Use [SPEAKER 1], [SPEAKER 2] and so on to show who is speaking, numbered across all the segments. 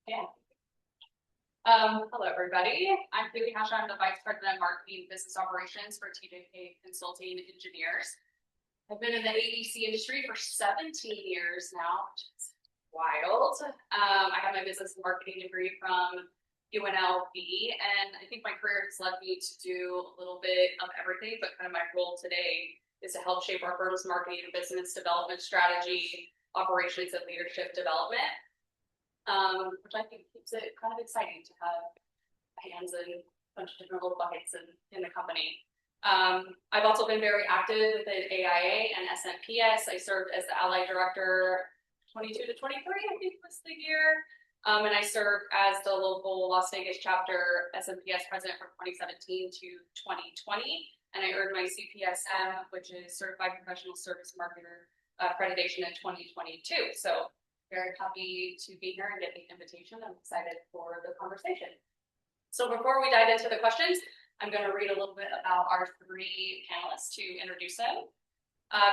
[SPEAKER 1] Yeah. Hello, everybody. I'm Kayleigh. I'm the Vice President of Marketing and Business Operations for TERPconsulting Engineers. I've been in the AEC industry for 17 years now, which is wild. I have my business and marketing degree from UNLV, and I think my career has led me to do a little bit of everything, but kind of my role today is to help shape our firm's marketing and business development strategy, operations, and leadership development. Which I think keeps it kind of exciting to have hands in a bunch of different little buckets in the company. I've also been very active within AIA and SNPS. I served as the Allied Director 22 to 23, I think was the year. And I served as the local Las Vegas chapter SNPS president from 2017 to 2020. And I earned my CPSM, which is Certified Professional Service Marketer accreditation in 2022. So very happy to be here and get the invitation. I'm excited for the conversation. So before we dive into the questions, I'm going to read a little bit about our three panelists to introduce them.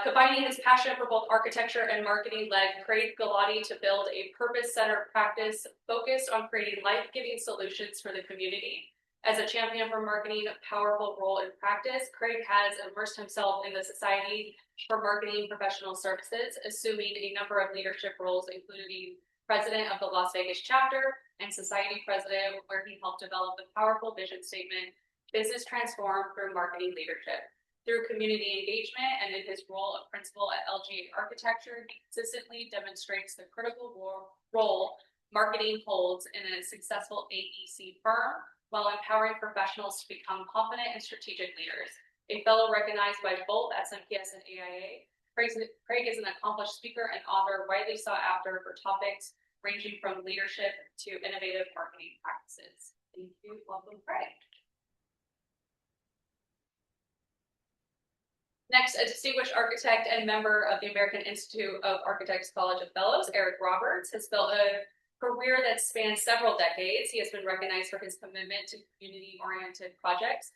[SPEAKER 1] Combining his passion for both architecture and marketing led Craig Galati to build a purpose-centered practice focused on creating life-giving solutions for the community. As a champion for marketing a powerful role in practice, Craig has immersed himself in the Society for Marketing Professional Services, assuming a number of leadership roles, including president of the Las Vegas chapter and society president, where he helped develop the powerful vision statement, Business Transformed Through Marketing Leadership. Through community engagement and in his role of principal at LGA Architecture, he consistently demonstrates the critical role marketing holds in a successful AEC firm, while empowering professionals to become confident and strategic leaders. A fellow recognized by both SNPS and AIA, Craig is an accomplished speaker and author widely sought after for topics ranging from leadership to innovative marketing practices. Thank you. Welcome, Craig. Next, a distinguished architect and member of the American Institute of Architects College of Fellows, Eric Roberts, has built a career that spans several decades. He has been recognized for his commitment to community-oriented projects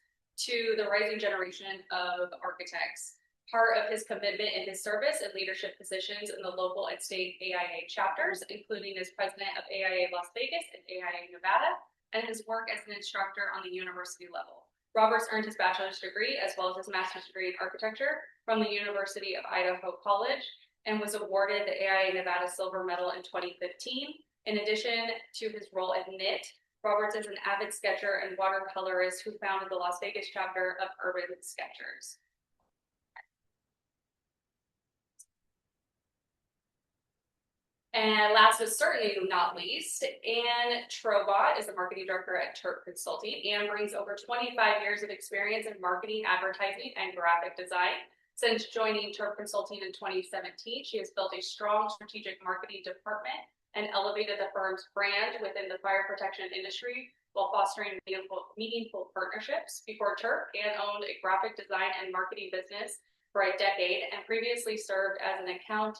[SPEAKER 1] to the rising generation of architects. Part of his commitment in his service and leadership positions in the local and state AIA chapters, including as president of AIA Las Vegas and AIA Nevada, and his work as an instructor on the university level. Roberts earned his bachelor's degree as well as his master's degree in architecture from the University of Idaho College and was awarded the AIA Nevada Silver Medal in 2015. In addition to his role at NIT, Roberts is an avid sketcher and watercolorist who founded the Las Vegas chapter of Urban Sketchers. And last but certainly not least, Anne Trobough is the marketing director at TERPconsulting. Anne brings over 25 years of experience in marketing, advertising, and graphic design. Since joining TERPconsulting in 2017, she has built a strong strategic marketing department and elevated the firm's brand within the fire protection industry while fostering meaningful partnerships. Before TERP, Anne owned a graphic design and marketing business for a decade and previously served as an account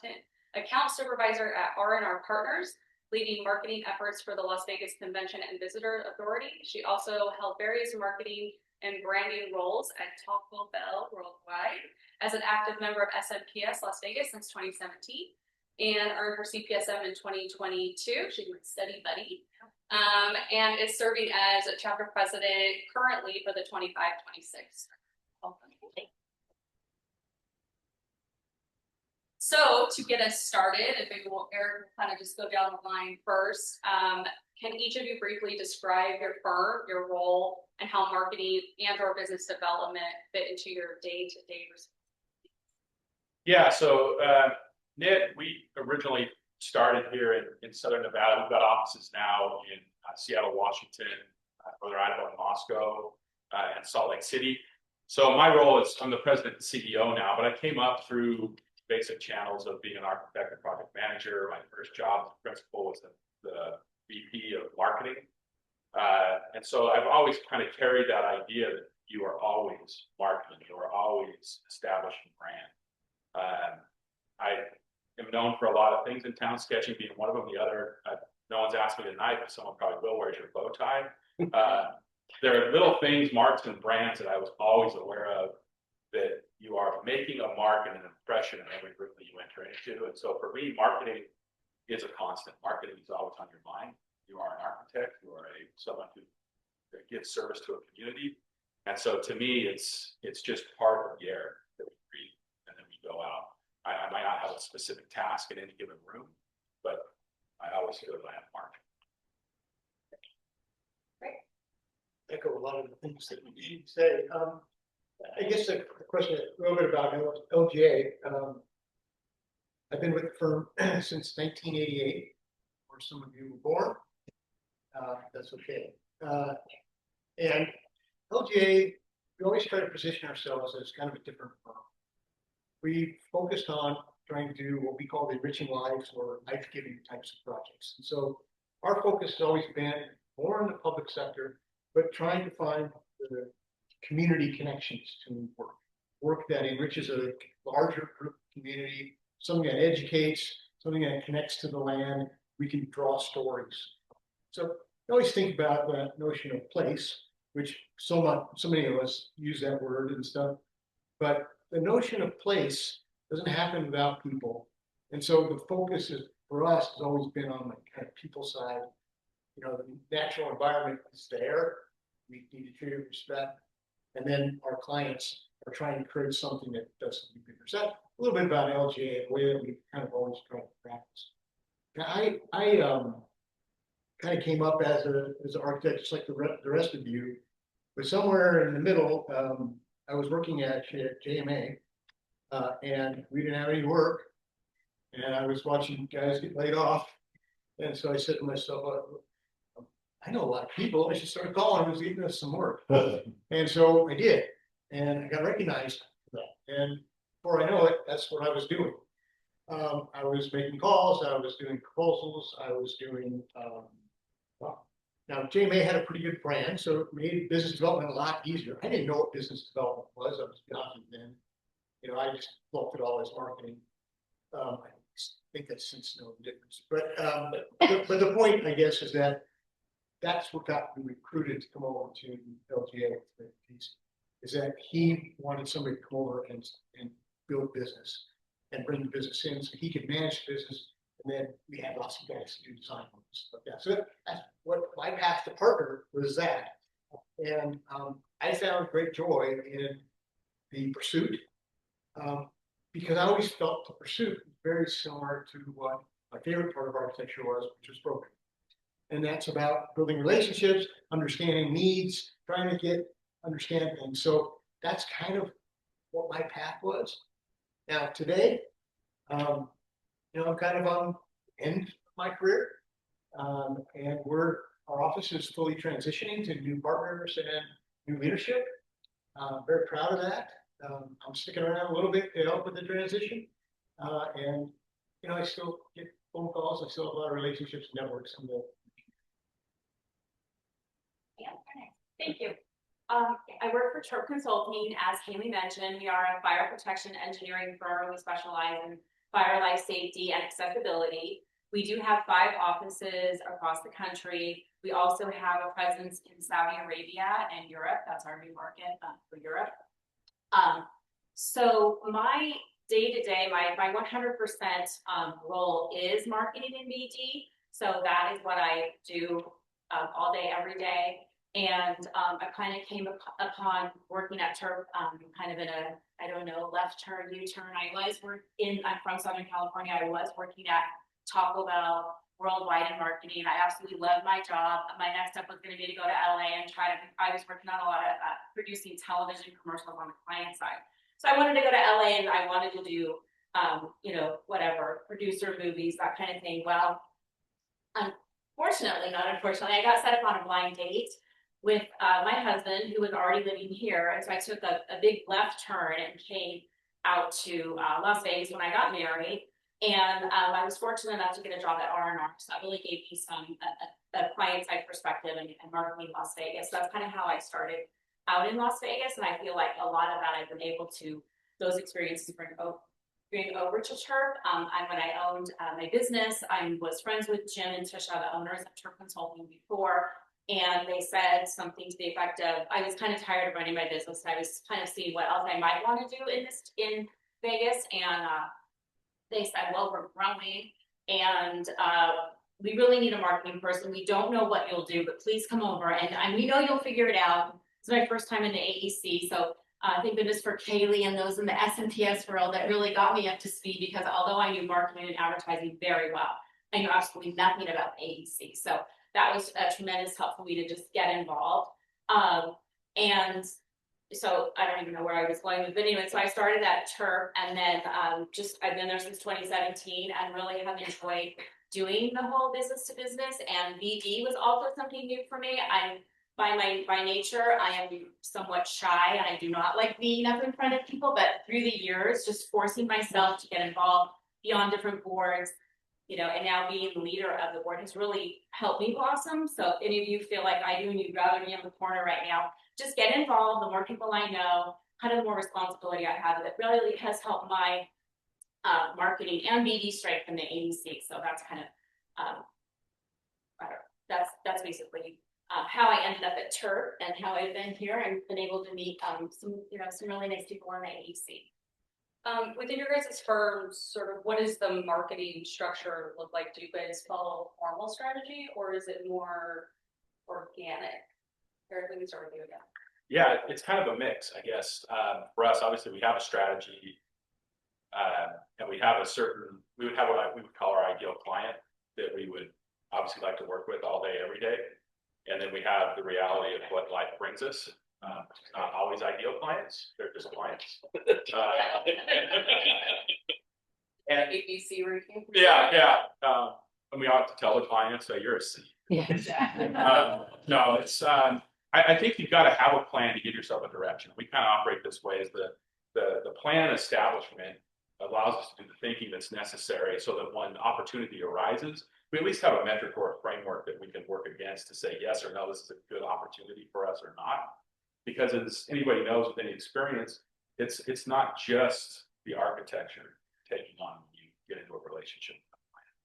[SPEAKER 1] supervisor at R&R Partners, leading marketing efforts for the Las Vegas Convention and Visitor Authority. She also held various marketing and branding roles at Taco Bell Worldwide as an active member of SNPS Las Vegas since 2017. And earned her CPSM in 2022. She's my study buddy. And is serving as a chapter president currently for the 25-26. So to get us started, if maybe Eric will kind of just go down the line first, can each of you briefly describe your firm, your role, and how marketing and or business development fit into your day-to-day responsibilities?
[SPEAKER 2] Yeah, so NIT, we originally started here in Southern Nevada. We've got offices now in Seattle, Washington, Northern Idaho, and Moscow, and Salt Lake City. So my role is, I'm the president and CEO now, but I came up through basic channels of being an architect and project manager. My first job as principal was the VP of marketing. And so I've always kind of carried that idea that you are always marketing, you are always establishing brand. I am known for a lot of things in town, sketching being one of them. The other, no one's asked me tonight, but someone probably will, where's your bow tie? There are little things, marks and brands that I was always aware of, that you are making a mark and an impression in every room that you enter into. And so for me, marketing is a constant. Marketing is always on your mind. You are an architect, you are someone who gives service to a community. And so to me, it's just part of the air that we breathe and then we go out. I might not have a specific task in any given room, but I always feel that I have marketing.
[SPEAKER 3] Echo a lot of the things that you say. I guess a question a little bit about LGA. I've been with the firm since 1988, where some of you were born. That's okay. And LGA, we always try to position ourselves as kind of a different firm. We focused on trying to do what we call the enriching lives or life-giving types of projects. And so our focus has always been more in the public sector, but trying to find the community connections to work that enriches a larger group community, something that educates, something that connects to the land. We can draw stories. So I always think about that notion of place, which so many of us use that word and stuff, but the notion of place doesn't happen without people. And so the focus is, for us, has always been on the kind of people side. You know, the natural environment is there. We need to treat it with respect. And then our clients are trying to create something that does something bigger. So that's a little bit about LGA, the way that we kind of always try to practice. Now, I kind of came up as an architect, just like the rest of you, but somewhere in the middle, I was working at JMA, and we didn't have any work, and I was watching guys get laid off, and so I said to myself, I know a lot of people. I should start calling who's getting us some work. And so I did, and I got recognized for that. And before I know it, that's what I was doing. I was making calls. I was doing proposals. I was doing. Now JMA had a pretty good brand, so it made business development a lot easier. I didn't know what business development was. I was young then. You know, I just looked at all this marketing. I think that's since no difference. But the point, I guess, is that that's what got me recruited to come over to LGA. Is that he wanted somebody to come over and build business and bring the business in so he could manage the business. And then we had lots of guys to do design work and stuff like that. So that's what my path to partner was that. And I found great joy in the pursuit because I always felt the pursuit was very similar to what my favorite part of architecture was, which was broken. And that's about building relationships, understanding needs, trying to understand things. So that's kind of what my path was. Now today, you know, I'm kind of on the end of my career, and our office is fully transitioning to new partners and new leadership. Very proud of that. I'm sticking around a little bit to help with the transition, and you know, I still get phone calls. I still have a lot of relationships, networks, and
[SPEAKER 4] Yeah, thank you. I work for TERPconsulting. As Kayleigh mentioned, we are a fire protection engineering firm. We specialize in fire, life safety, and accessibility. We do have 5 offices across the country. We also have a presence in Saudi Arabia and Europe. That's our new market for Europe. So my day-to-day, my 100% role is marketing and BD. So that is what I do all day, every day. And I kind of came upon working at TERP kind of in a, I don't know, left turn, U-turn. I'm from Southern California. I was working at Taco Bell worldwide in marketing. I absolutely love my job. My next step was going to be to go to LA and I was working on a lot of producing television commercials on the client side. So I wanted to go to LA and I wanted to do, you know, whatever, producer movies, that kind of thing. Well, unfortunately, I got set up on a blind date with my husband, who was already living here. And so I took a big left turn and came out to Las Vegas when I got married. And I was fortunate enough to get a job at R&R. So that really gave me a client side perspective and marketing Las Vegas. So that's kind of how I started out in Las Vegas. And I feel like a lot of that I've been able to, those experiences bring over to TERP. When I owned my business, I was friends with Jim and Tisha, the owners of TERPconsulting before. And they said something to the effect of, I was kind of tired of running my business. I was kind of seeing what else I might want to do in Vegas. And they said, well, we're growing. And we really need a marketing person. We don't know what you'll do, but please come over and we know you'll figure it out. It's my first time in the AEC, so thank goodness for Kayleigh and those in the SMPS world that really got me up to speed, because although I knew marketing and advertising very well, I knew absolutely nothing about the AEC. So that was a tremendous help for me to just get involved. And so I don't even know where I was going with it anyway. So I started at TERP, and then I've been there since 2017 and really have enjoyed doing the whole business to business, and BD was also something new for me. I'm by nature, I am somewhat shy and I do not like being up in front of people, but through the years, just forcing myself to get involved, be on different boards, you know, and now being the leader of the board has really helped me blossom. So if any of you feel like I do and you'd rather be in the corner right now, just get involved. The more people I know, kind of the more responsibility I have, it really has helped my marketing and BD strength in the AEC. So that's kind of, I don't know, that's basically how I ended up at TERP and how I've been here and been able to meet some really nice people in the AEC.
[SPEAKER 1] Within your guys' firms, sort of what does the marketing structure look like? Do you guys follow a formal strategy, or is it more organic? Eric, we can start with you again.
[SPEAKER 2] Yeah, it's kind of a mix, I guess. For us, obviously, we have a strategy, and we would have what we would call our ideal client that we would obviously like to work with all day, every day. And then we have the reality of what life brings us. It's not always ideal clients; they're just clients. And
[SPEAKER 1] ABC ranking.
[SPEAKER 2] yeah. And we ought to tell the clients, so you're a C.
[SPEAKER 4] Yeah.
[SPEAKER 2] No, it's I think you've got to have a plan to give yourself a direction. We kind of operate this way: is the plan establishment allows us to do the thinking that's necessary, so that when opportunity arises, we at least have a metric or a framework that we can work against to say yes or no, this is a good opportunity for us or not. Because as anybody knows with any experience, it's not just the architecture taking on when you get into a relationship with a client.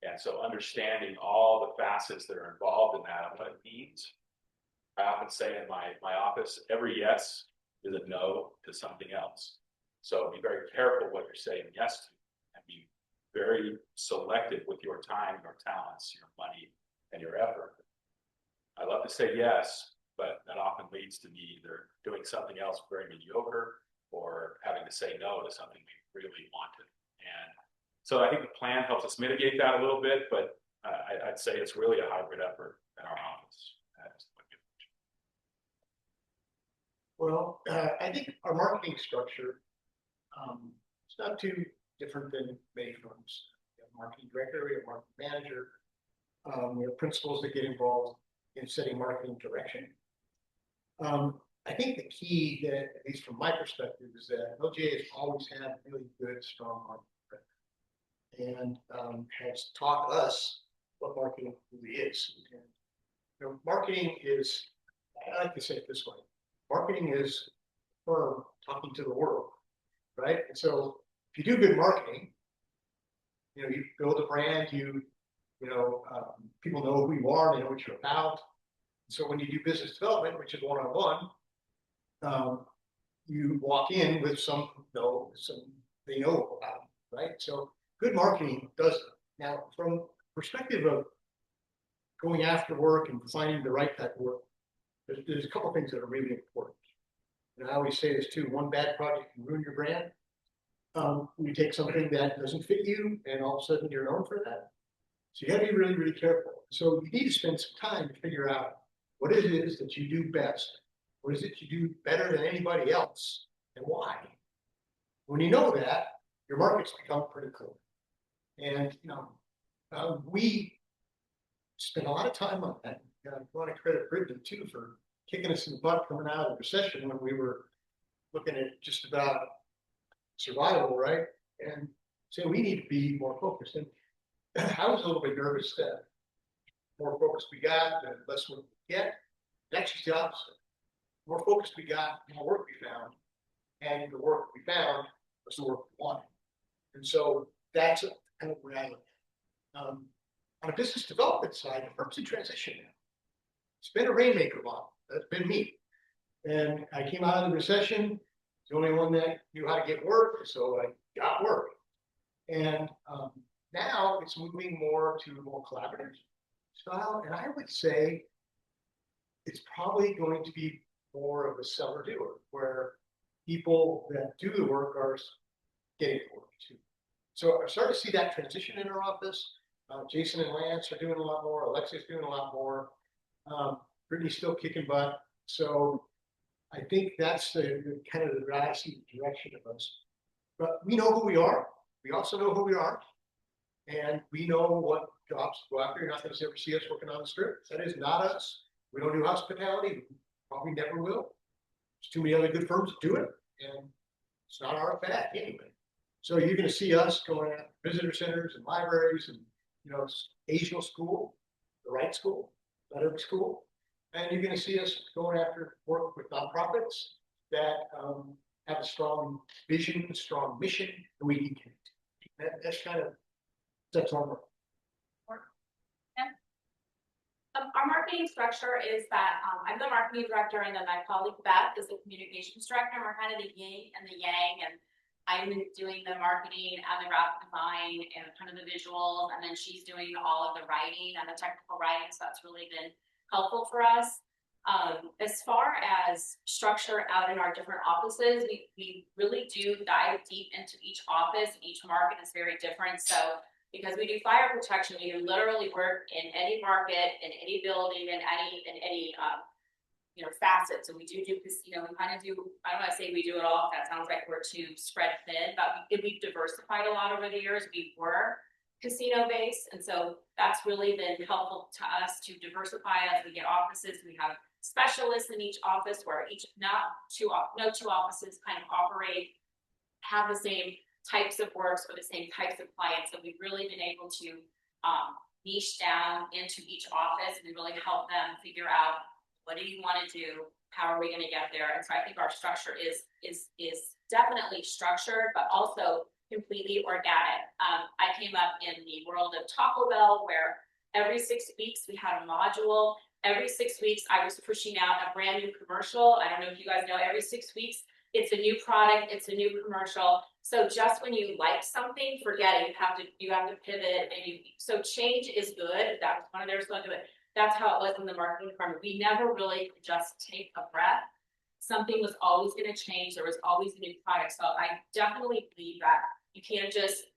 [SPEAKER 2] And so understanding all the facets that are involved in that and what it means. I often say in my office, every yes is a no to something else. So be very careful what you're saying yes to, and be very selective with your time, your talents, your money, and your effort. I love to say yes, but that often leads to me either doing something else very mediocre or having to say no to something we really wanted. And so I think the plan helps us mitigate that a little bit, but I'd say it's really a hybrid effort in our office.
[SPEAKER 3] Well, I think our marketing structure, it's not too different than many firms. We have a marketing director, we have a marketing manager, we have principals that get involved in setting marketing direction. I think the key that, at least from my perspective, is that LGA has always had really good, strong marketing and has taught us what marketing really is. And, you know, marketing is, I like to say it this way, marketing is a firm talking to the world, right? And so if you do good marketing, you know, you build a brand, people know who you are, they know what you're about. So when you do business development, which is one-on-one, you walk in with they know about, right? So good marketing does it. Now, from perspective of going after work and finding the right type of work, there's a couple of things that are really important. And I always say this too: one bad project can ruin your brand. You take something that doesn't fit you, and all of a sudden you're known for that. So you got to be really, really careful. So you need to spend some time to figure out what it is that you do best. What is it you do better than anybody else, and why? When you know that, your markets become pretty clear. And we spent a lot of time on that. I want to credit Brittany too for kicking us in the butt coming out of the recession when we were looking at just about survival, right? And saying we need to be more focused. And I was a little bit nervous that the more focused we got, the less work we get. It's actually the opposite. The more focused we got, the more work we found. And the work we found was the work we wanted. And so that's kind of where I look at. On a business development side, the firm's in transition now. It's been a rainmaker model. That's been me. And I came out of the recession, the only one that knew how to get work, so I got work. And Now it's moving more to more collaborative style, and I would say it's probably going to be more of a seller doer, where people that do the work are getting the work too. So I'm starting to see that transition in our office. Jason and Lance are doing a lot more. Alexia's doing a lot more. Brittany's still kicking butt. So I think that's the kind of the direction of us. But we know who we are. We also know who we are. And we know what jobs to go after. You're not going to ever see us working on the strip. That is not us. We don't do hospitality. We probably never will. There's too many other good firms that do it. And it's not our bag anyway. So you're going to see us going at visitor centers and libraries and, occasional school, the right school, not every school. And you're going to see us going after work with nonprofits that have a strong vision, a strong mission, and we can connect. That's kind of, that's our work.
[SPEAKER 4] Our marketing structure is that I'm the marketing director, and then my colleague Beth is the communications director. We're kind of the yin and the yang, and I'm doing the marketing and the graphic design and kind of the visuals, and then she's doing all of the writing and the technical writing. So that's really been helpful for us. As far as structure out in our different offices, we really do dive deep into each office. Each market is very different. So because we do fire protection, we literally work in any market, in any building, in any facets. So we do casino. We kind of do, I don't want to say we do it all. That sounds like we're too spread thin, but we've diversified a lot over the years. We were casino based, and so that's really been helpful to us to diversify as we get offices. We have specialists in each office where no two offices kind of have the same types of works or the same types of clients. So we've really been able to niche down into each office and really help them figure out, what do you want to do? How are we going to get there? And so I think our structure is definitely structured, but also completely organic. I came up in the world of Taco Bell, where every 6 weeks we had a module. Every 6 weeks I was pushing out a brand new commercial. I don't know if you guys know, every 6 weeks it's a new product, it's a new commercial. So just when you like something, forget it. You have to pivot, so change is good. That was one of their responses to it. That's how it was in the marketing department. We never really could just take a breath. Something was always going to change. There was always a new product. So I definitely believe that you can't just,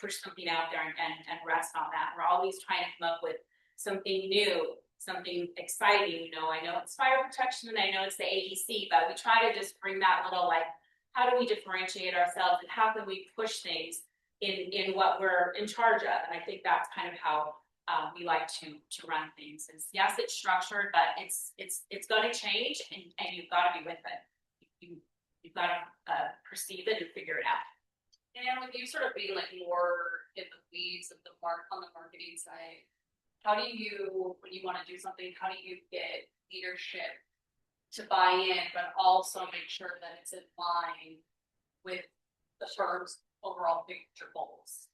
[SPEAKER 4] push something out there and rest on that. We're always trying to come up with something new, something exciting. I know it's fire protection and I know it's the ABC, but we try to just bring that little, how do we differentiate ourselves and how can we push things in what we're in charge of? And I think that's kind of how we like to run things. Is yes, it's structured, but it's going to change, and you've got to be with it. You've got to perceive it and figure it out.
[SPEAKER 1] And with you sort of being more in the weeds of the on the marketing side, how do you, when you want to do something, how do you get leadership to buy in, but also make sure that it's in line with the firm's overall picture goals?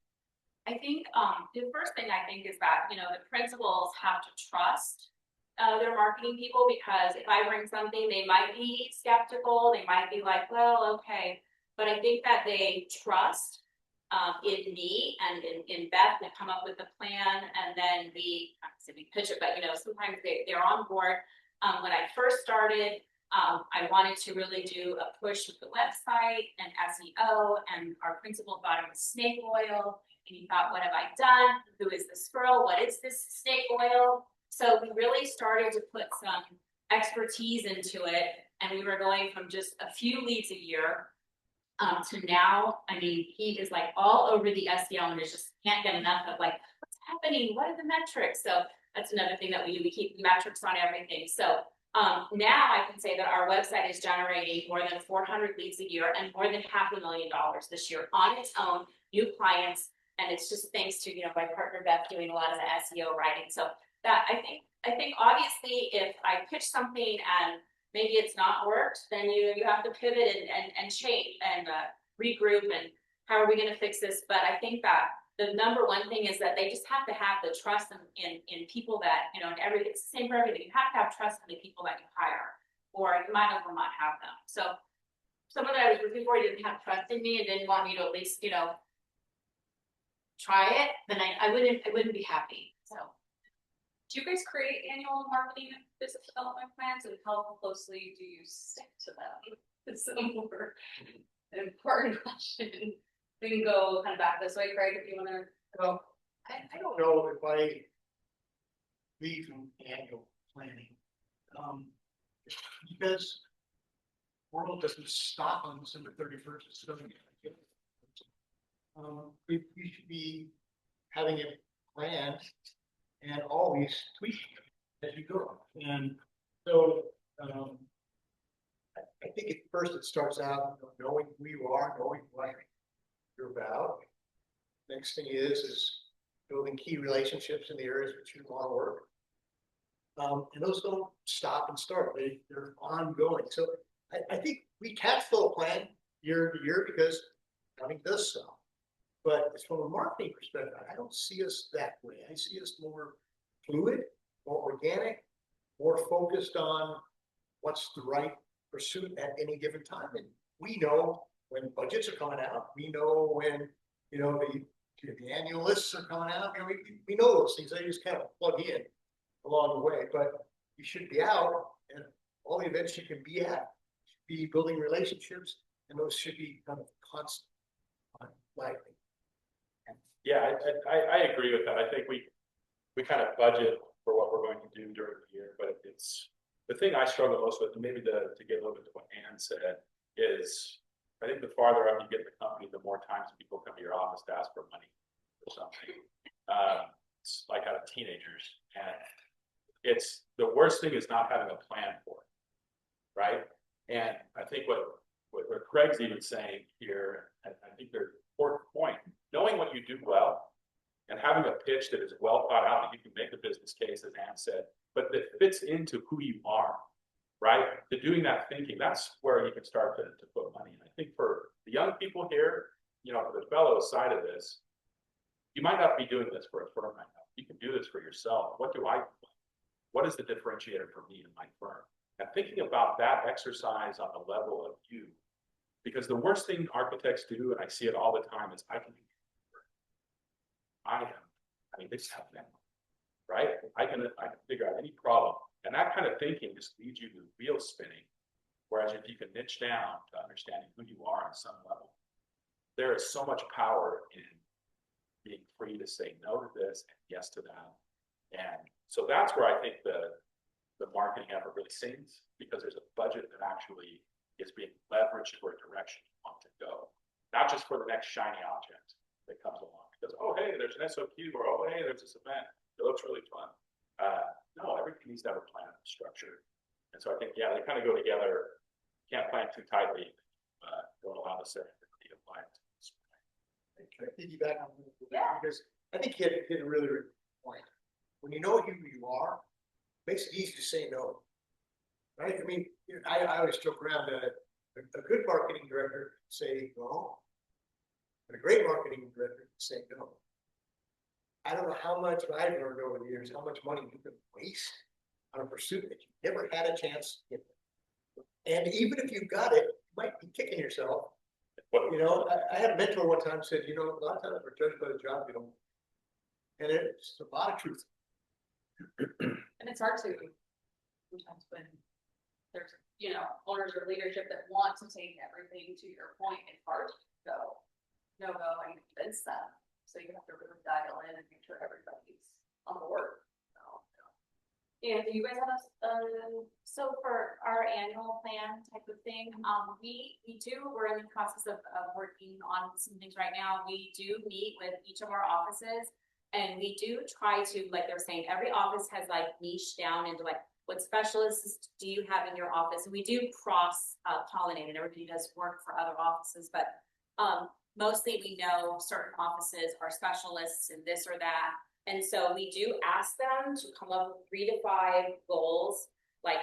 [SPEAKER 4] I think the first thing I think is that, the principals have to trust their marketing people, because if I bring something, they might be skeptical. They might be like, well, okay. But I think that they trust in me and in Beth to come up with the plan. And then we pitch it, but sometimes they're on board. When I first started, I wanted to really do a push with the website and SEO, and our principal thought it was snake oil. And he thought, what have I done? Who is this girl? What is this snake oil? So we really started to put some expertise into it. And we were going from just a few leads a year to now, he is all over the SEO and just can't get enough of what's happening? What are the metrics? So that's another thing that we do. We keep metrics on everything. So now I can say that our website is generating more than 400 leads a year and more than $500,000 this year on its own, new clients. And it's just thanks to, my partner Beth doing a lot of the SEO writing. So that I think obviously if I pitch something and maybe it's not worked, then you have to pivot and change and regroup and how are we going to fix this? But I think that the number one thing is that they just have to have the trust in people that, it's the same for everything. You have to have trust in the people that you hire, or you might as well not have them. So someone that I was working for didn't have trust in me and didn't want me to at least, try it, then I wouldn't be happy, so.
[SPEAKER 1] Do you guys create annual marketing and business development plans, and how closely do you stick to them? It's a more important question. We can go kind of back this way, Craig, if you wanna.
[SPEAKER 3] Well, I don't know if I believe in annual planning. Because the world doesn't stop on December 31st. It's doesn't. We should be having it planned and always tweaking it as you go. And so I think at first it starts out knowing who you are, knowing what you're about. Next thing is building key relationships in the areas which you want to work. And those don't stop and start, they're ongoing. So I think we can still plan year to year because money does sell. But from a marketing perspective, I don't see us that way. I see us more fluid, more organic, more focused on what's the right pursuit at any given time. And we know when budgets are coming out, we know when, the annual lists are coming out, and we know those things. They just kind of plug in along the way, but you should be out and all the events you can be at, be building relationships, and those should be kind of constant, likely.
[SPEAKER 2] Yeah, I agree with that. I think we kind of budget for what we're going to do during the year, but it's the thing I struggle most with, and maybe to get a little bit to what Ann said, is I think the farther up you get in the company, the more times people come to your office to ask for money or something. It's like out of teenagers, and it's the worst thing is not having a plan for it, right? And I think what Craig's even saying here, and I think there's an important point, knowing what you do well and having a pitch that is well thought out, and you can make the business case, as Ann said, but that fits into who you are, right? To doing that thinking, that's where you can start to put money in. I think for the young people here, for the fellow side of this, you might not be doing this for a firm right now. You can do this for yourself. What is the differentiator for me and my firm? And thinking about that exercise on the level of you, because the worst thing architects do, and I see it all the time, is I mean, they just have that, right? I can figure out any problem. And that kind of thinking just leads you to wheel spinning. Whereas if you can niche down to understanding who you are on some level, there is so much power in being free to say no to this and yes to that. And so that's where I think the marketing effort really sings, because there's a budget that actually is being leveraged for a direction you want to go, not just for the next shiny object that comes along. Because, oh, hey, there's an SOQ, or oh, hey, there's this event. It looks really fun. No, everything needs to have a plan and structure. And so I think, yeah, they kind of go together. Can't plan too tightly. Don't allow the serendipity of life.
[SPEAKER 3] Can I piggyback on that?
[SPEAKER 1] Yeah.
[SPEAKER 3] Because I think you hit a really good point. When you know who you are, it makes it easy to say no. Right? I mean, I always joke around that a good marketing director can say no, and a great marketing director can say no. I don't know how much I've learned over the years, how much money you can waste on a pursuit that you never had a chance to get. And even if you got it, you might be kicking yourself. I had a mentor one time said, a lot of times we're judged by the job we don't. And it's a lot of truth.
[SPEAKER 1] And it's hard to sometimes when there's, owners or leadership that want to take everything to your point, it's hard to go and convince them. So you have to really dial in and make sure everybody's on board.
[SPEAKER 4] Yeah, do you guys have so for our annual plan type of thing, we're in the process of working on some things right now. We do meet with each of our offices, and we do try to, like they're saying, every office has niche down into what specialists do you have in your office? And we do cross pollinate, and everybody does work for other offices, but mostly we know certain offices are specialists in this or that. And so we do ask them to come up with 3 to 5 goals, like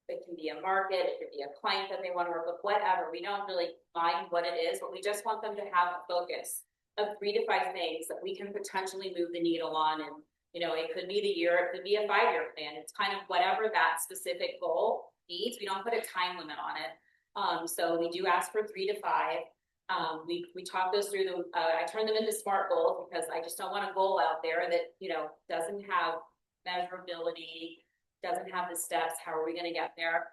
[SPEAKER 4] it can be a market, it could be a client that they want to work with, whatever. We don't really mind what it is, but we just want them to have a focus of 3 to 5 things that we can potentially move the needle on. And, it could be the year, it could be a 5-year plan. It's kind of whatever that specific goal needs. We don't put a time limit on it. So we do ask for 3 to 5. We talk those through the, I turn them into SMART goals because I just don't want a goal out there that, you know, doesn't have measurability, doesn't have the steps. How are we going to get there?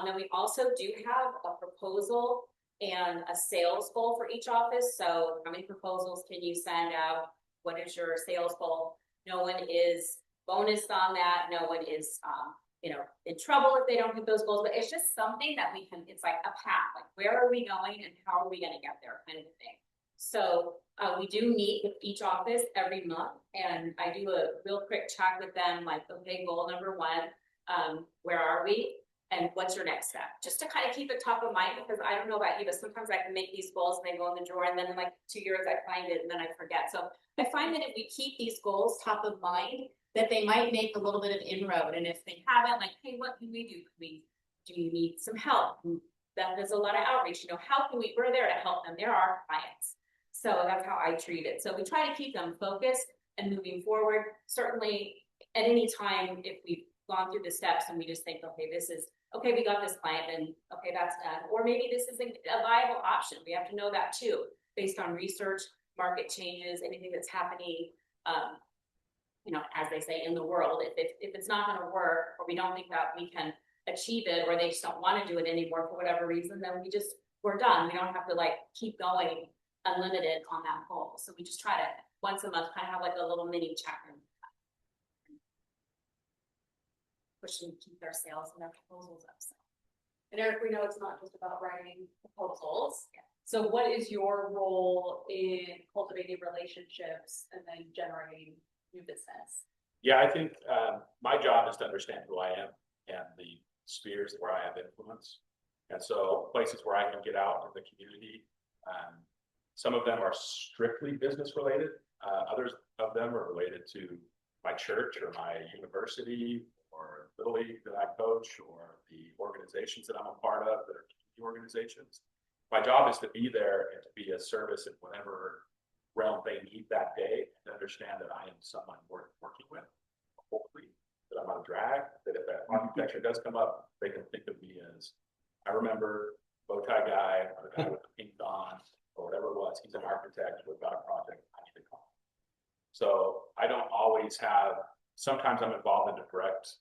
[SPEAKER 4] Then we also do have a proposal and a sales goal for each office. So how many proposals can you send out? What is your sales goal? No one is bonused on that. No one is, you know, in trouble if they don't hit those goals, but it's just something that we can, it's like a path, like where are we going and how are we going to get there kind of thing. So we do meet with each office every month, and I do a real quick check with them, like, okay, goal number 1, where are we? And what's your next step? Just to kind of keep it top of mind, because I don't know about you, but sometimes I can make these goals and they go in the drawer, and then in like 2 years I find it and then I forget. So I find that if we keep these goals top of mind, that they might make a little bit of inroad. And if they haven't, like, hey, what can we do? Do you need some help? That there's a lot of outreach, you know, how can we're there to help them. They're our clients. So that's how I treat it. So we try to keep them focused and moving forward. Certainly at any time, if we've gone through the steps and we just think, okay, okay, we got this client, and okay, that's done. Or maybe this isn't a viable option. We have to know that too, based on research, market changes, anything that's happening, you know, as they say, in the world. If it's not going to work, or we don't think that we can achieve it, or they just don't want to do it anymore for whatever reason, then we're done. We don't have to like keep going unlimited on that goal. So we just try to once a month kind of have like a little mini check-in. Push them to keep their sales and their proposals up. So.
[SPEAKER 1] And Eric, we know it's not just about writing proposals. Yeah. So what is your role in cultivating relationships and then generating new business?
[SPEAKER 2] Yeah, I think my job is to understand who I am and the spheres where I have influence. And so places where I can get out in the community, some of them are strictly business related. Others of them are related to my church or my university or Little League that I coach, or the organizations that I'm a part of that are community organizations. My job is to be there and to be a service in whatever realm they need that day, and understand that I am someone worth working with, hopefully, that I'm on drag, that if that architecture does come up, they can think of me as, I remember bow tie guy, or the guy with the pink on, or whatever it was, he's an architect, we've got a project, I need to call. So I don't always have, sometimes I'm involved in the direct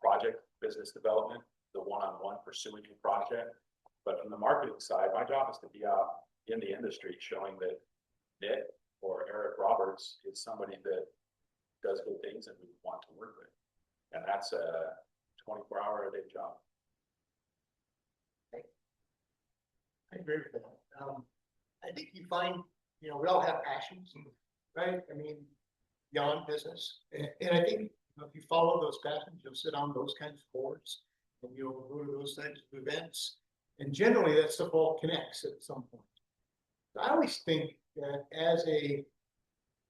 [SPEAKER 2] project business development, the one-on-one pursuing a project. But from the marketing side, my job is to be out in the industry showing that Nick or Eric Roberts is somebody that does good things and we want to work with. And that's a 24-hour-a-day job.
[SPEAKER 3] I agree with that. I think you find, you know, we all have passions, right? I mean, beyond business. And I think, you know, if you follow those passions, you'll sit on those kinds of boards and you'll go to those types of events. And generally that stuff all connects at some point. So I always think that as a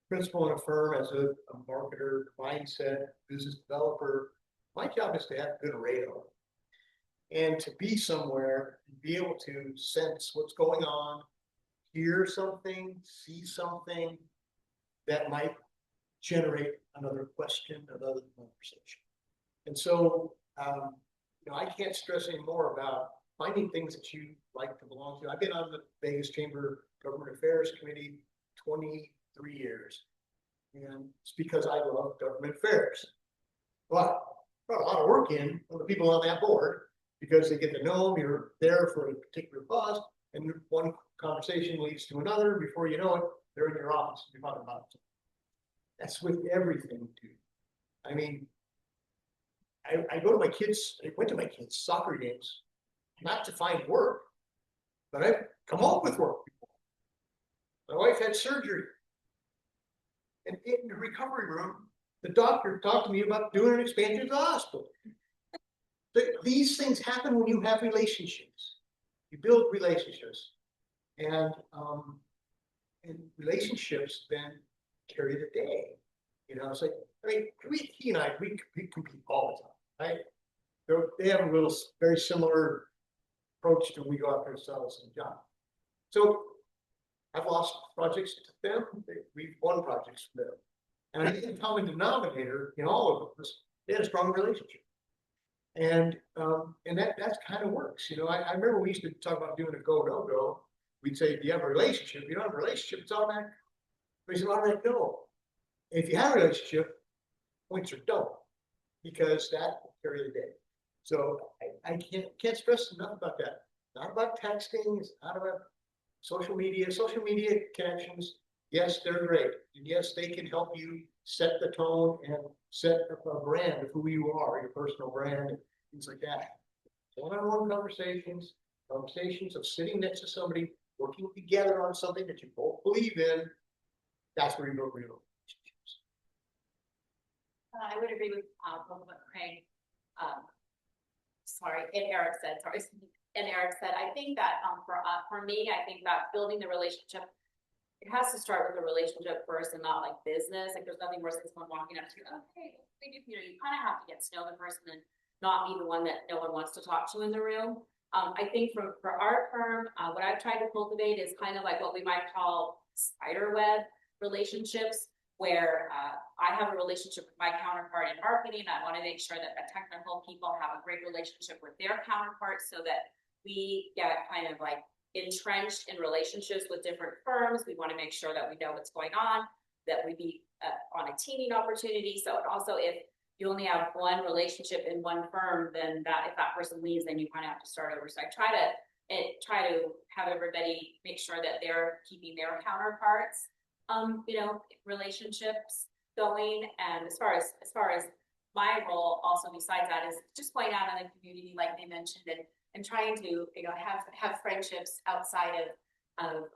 [SPEAKER 3] principal in a firm, as a marketer, mindset, business developer, my job is to have good radar and to be somewhere and be able to sense what's going on, hear something, see something that might generate another question, another conversation. And so, you know, I can't stress any more about finding things that you like to belong to. I've been on the Vegas Chamber Government Affairs Committee 23 years, and it's because I love government affairs. But brought a lot of work in on the people on that board, because they get to know them, you're there for a particular cause, and one conversation leads to another. Before you know it, they're in your office, you're talking about it. That's with everything too. I mean, I go to my kids, I went to my kids' soccer games, not to find work, but I've come home with work before. My wife had surgery. And in the recovery room, the doctor talked to me about doing an expansion of the hospital. These things happen when you have relationships. You build relationships. And relationships then carry the day. You know, it's like, I mean, he and I, we compete all the time, right? They have a little very similar approach to when we go out there and sell some job. So I've lost projects to them. We've won projects from them. And I think the common denominator in all of us, they had a strong relationship. And that kind of works. You know, I remember we used to talk about doing a go, no go. we'd say, do you have a relationship? If you don't have a relationship, it's automatic. It's an automatic no. If you have a relationship, points are double because that will carry the day. So I can't stress enough about that. Not about texting, it's not about social media connections. Yes, they're great. And yes, they can help you set the tone and set a brand of who you are, your personal brand, and things like that. One-on-one conversations of sitting next to somebody, working together on something that you both believe in. That's where you build real relationships.
[SPEAKER 4] I would agree with both what Craig, and Eric said. I think that for me, I think that building the relationship, it has to start with the relationship first and not like business. Like there's nothing worse than someone walking up to you, okay, you kind of have to get to know the person and not be the one that no one wants to talk to in the room. I think for our firm, what I've tried to cultivate is kind of like what we might call spider web relationships, where I have a relationship with my counterpart in marketing. I want to make sure that the technical people have a great relationship with their counterparts so that we get kind of like entrenched in relationships with different firms. We want to make sure that we know what's going on, that we be on a teaming opportunity. So also, if you only have one relationship in one firm, then if that person leaves, then you kind of have to start over. So I try to have everybody make sure that they're keeping their counterparts, relationships going. And as far as my role, also besides that, is just going out in the community, like they mentioned, and trying to have friendships outside of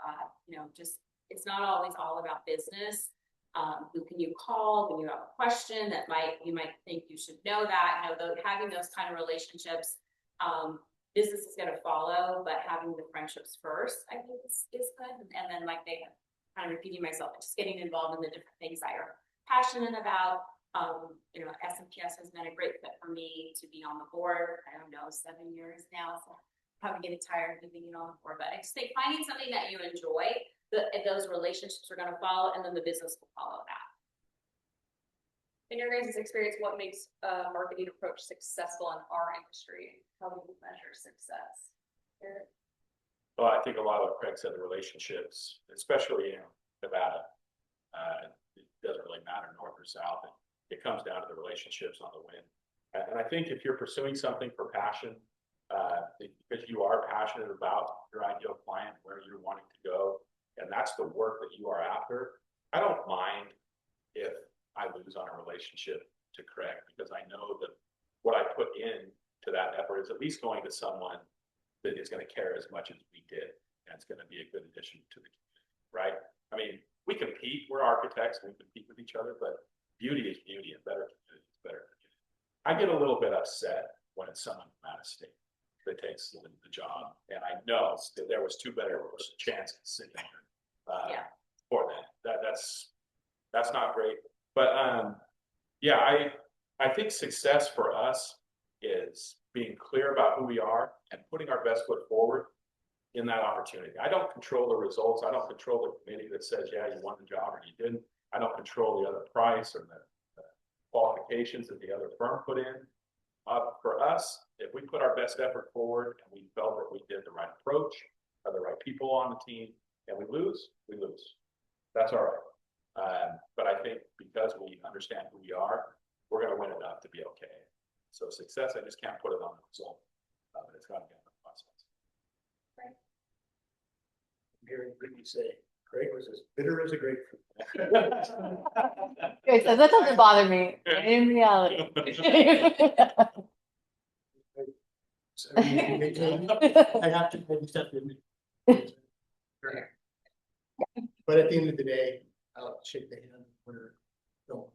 [SPEAKER 4] just, it's not always all about business. Who can you call when you have a question that you might think you should know that, having those kind of relationships, business is going to follow, but having the friendships first, I think is good. And then like they kind of repeating myself, just getting involved in the different things I are passionate about. SMPS has been a great fit for me to be on the board. I don't know, 7 years now, so I'm probably getting tired of being on the board, but I just think finding something that you enjoy, those relationships are going to follow, and then the business will follow that.
[SPEAKER 1] In your guys' experience, what makes a marketing approach successful in our industry? How do we measure success?
[SPEAKER 2] Well, I think a lot of what Craig said, the relationships, especially in Nevada, it doesn't really matter north or south. It comes down to the relationships on the win. And I think if you're pursuing something for passion, because you are passionate about your ideal client, where you're wanting to go, and that's the work that you are after, I don't mind if I lose on a relationship to Craig, because I know that what I put in to that effort is at least going to someone that is going to care as much as we did, and it's going to be a good addition to the community, right? I mean, we compete, we're architects, we compete with each other, but beauty is beauty, and better community is better community. I get a little bit upset when it's someone from out of state that takes the job, and I know that there was two better chances sitting there for that. That's not great. But I think success for us is being clear about who we are and putting our best foot forward in that opportunity. I don't control the results. I don't control the committee that says, yeah, you won the job or you didn't. I don't control the other price or the qualifications that the other firm put in. For us, if we put our best effort forward and we felt that we did the right approach, or the right people on the team, and we lose, we lose. That's all right. But I think because we understand who we are, we're going to win enough to be okay. So success, I just can't put it on the result, but it's got to be on the process.
[SPEAKER 1] Right.
[SPEAKER 3] I'm hearing Brittany say, Craig was as bitter as a grapefruit.
[SPEAKER 5] Okay, so that doesn't bother me in reality.
[SPEAKER 3] So I have to accept it. But at the end of the day, I'll shake the hand when don't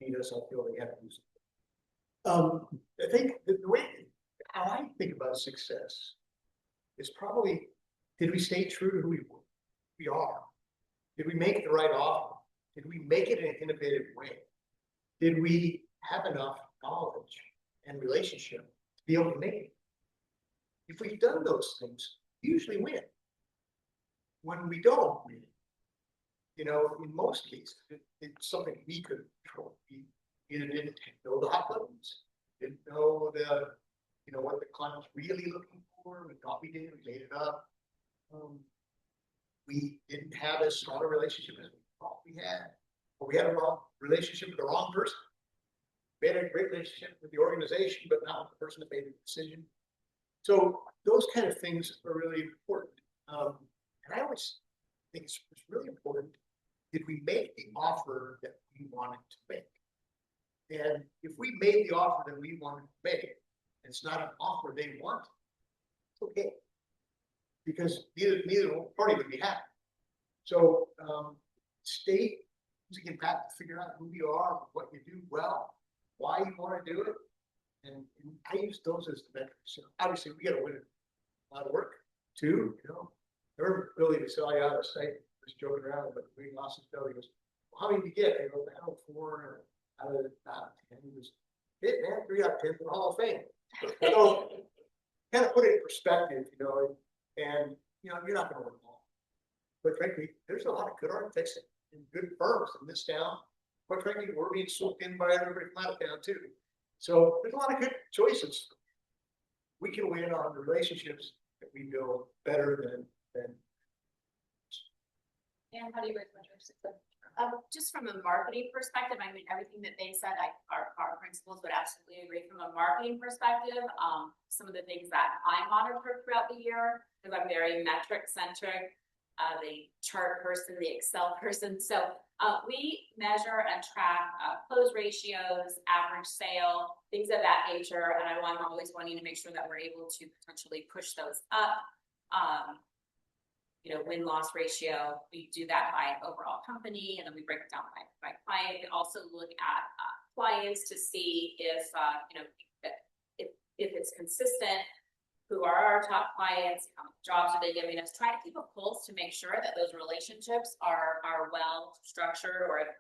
[SPEAKER 3] need us. I feel they have to do something. I think the way how I think about success is probably, did we stay true to who we are? Did we make the right offer? Did we make it in an innovative way? Did we have enough knowledge and relationship to be able to make it? If we've done those things, we usually win. When we don't win, in most cases, it's something we could control. We either didn't know the hot buttons, didn't know what the client was really looking for. We thought we did, we made it up. we didn't have as strong a relationship as we thought we had, or we had a wrong relationship with the wrong person. We had a great relationship with the organization, but not with the person that made the decision. So those kind of things are really important. And I always think it's really important. Did we make the offer that we wanted to make? And if we made the offer that we wanted to make, and it's not an offer they want, it's okay. Because neither party would be happy. So state to get back to figure out who you are, what you do well, why you want to do it. And I use those as the metrics. So obviously we got to win a lot of work too, you know. Their ability to sell you out of the site was joking around, but we lost his belly. He goes, well, how many did you get? I go, I don't know, 4 or out of 10. He was, it man, 3 out of 10 for the Hall of Fame. So kind of put it in perspective, you know, and you know, you're not going to win them all. But frankly, there's a lot of good architects and good firms in this town. Quite frankly, we're being swooped in by everybody from out of town too. So there's a lot of good choices. We can win on the relationships that we build better than.
[SPEAKER 1] And how do you measure success?
[SPEAKER 4] Just from a marketing perspective, I mean, everything that they said, our principals would absolutely agree. From a marketing perspective, some of the things that I monitor throughout the year, because I'm very metric centric, the chart person, the Excel person. So we measure and track close ratios, average sale, things of that nature. And I'm always wanting to make sure that we're able to potentially push those up. You know, win-loss ratio, we do that by overall company, and then we break it down by client. We also look at clients to see if, you know, if it's consistent, who are our top clients, how many jobs are they giving us, try to keep a pulse to make sure that those relationships are well structured, or if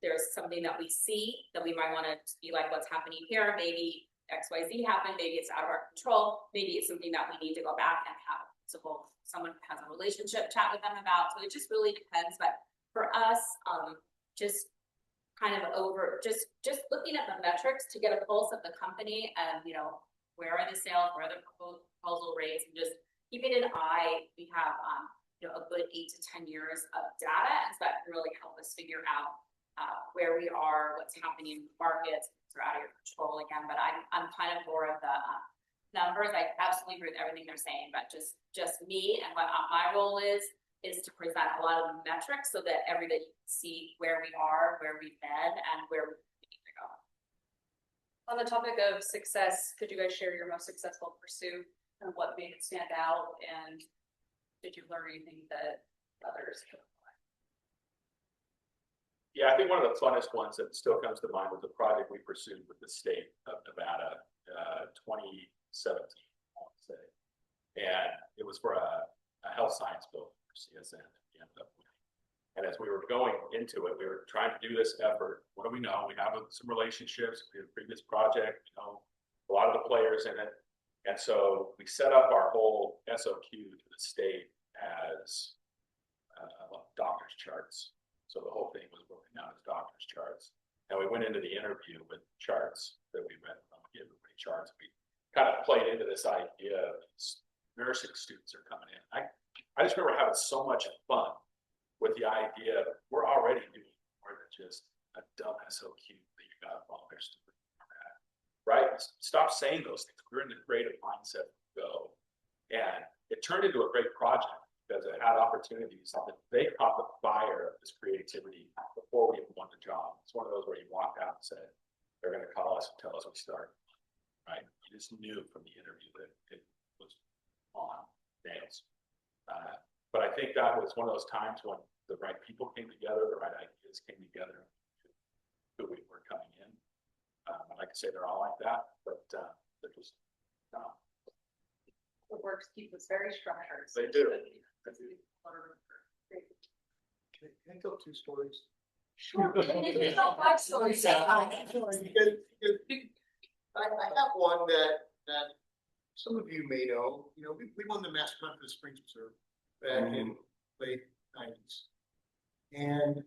[SPEAKER 4] there's something that we see that we might want to be like, what's happening here, maybe XYZ happened, maybe it's out of our control, maybe it's something that we need to go back and have someone has a relationship chat with them about. So it just really depends. But for us, just kind of just looking at the metrics to get a pulse of the company, and you know, where are the sales, where are the proposal rates, and just keeping an eye. We have you know, a good 8 to 10 years of data, and so that can really help us figure out where we are, what's happening in the markets. They're out of your control again. But I'm kind of more of the numbers. I absolutely agree with everything they're saying, but just me and what my role is to present a lot of metrics so that everybody can see where we are, where we've been, and where we need to go.
[SPEAKER 1] On the topic of success, could you guys share your most successful pursuit and what made it stand out? And did you learn anything that others could apply?
[SPEAKER 2] Yeah, I think one of the funnest ones that still comes to mind was the project we pursued with the state of Nevada, 2017, I want to say. And it was for a health science building for CSN that we ended up with. And as we were going into it, we were trying to do this effort. What do we know? We have some relationships. We have a previous project, you know, a lot of the players in it. And so we set up our whole SOQ to the state as doctor's charts. So the whole thing was broken down as doctor's charts. And we went into the interview with charts that we read from, give everybody charts. We kind of played into this idea of nursing students are coming in. I just remember having so much fun with the idea that we're already doing more than just a dumb SOQ that you got to follow their stupid format, right? Stop saying those things. We're in the creative mindset to go. And it turned into a great project because it had opportunities that they caught the fire of this creativity before we even won the job. It's one of those where you walk out and say, they're going to call us and tell us we start, right? You just knew from the interview that it was on nails. But I think that was one of those times when the right people came together, the right ideas came together, who we were coming in. I'd like to say they're all like that, but they're just not.
[SPEAKER 1] The works keep us very structured.
[SPEAKER 2] They do.
[SPEAKER 3] Can I tell 2 stories?
[SPEAKER 4] Sure. Five stories.
[SPEAKER 3] I have one that some of you may know. You know, we won the Master Plan for the Springs Reserve back in late 90s. And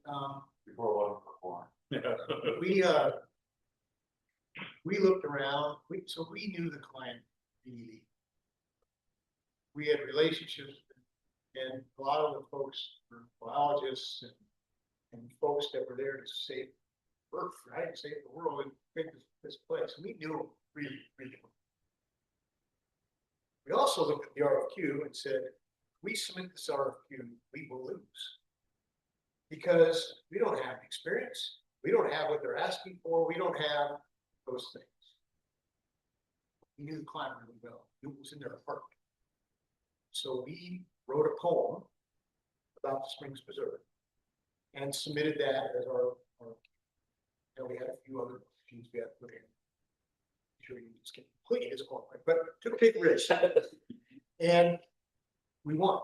[SPEAKER 2] Before
[SPEAKER 3] we looked around, so we knew the client really. We had relationships with And a lot of the folks were biologists and folks that were there to save Earth, right? Save the world and make this place. We knew it really, really well. We also looked at the RFQ and said, we submit this RFQ, we will lose. Because we don't have the experience, we don't have what they're asking for, we don't have those things. We knew the climate really well, it was in their heart. So we wrote a poem about the Springs Preserve and submitted that as our and we had a few other things we had to put in. I'm sure you just get completely disqualified, but took a big risk. And we won.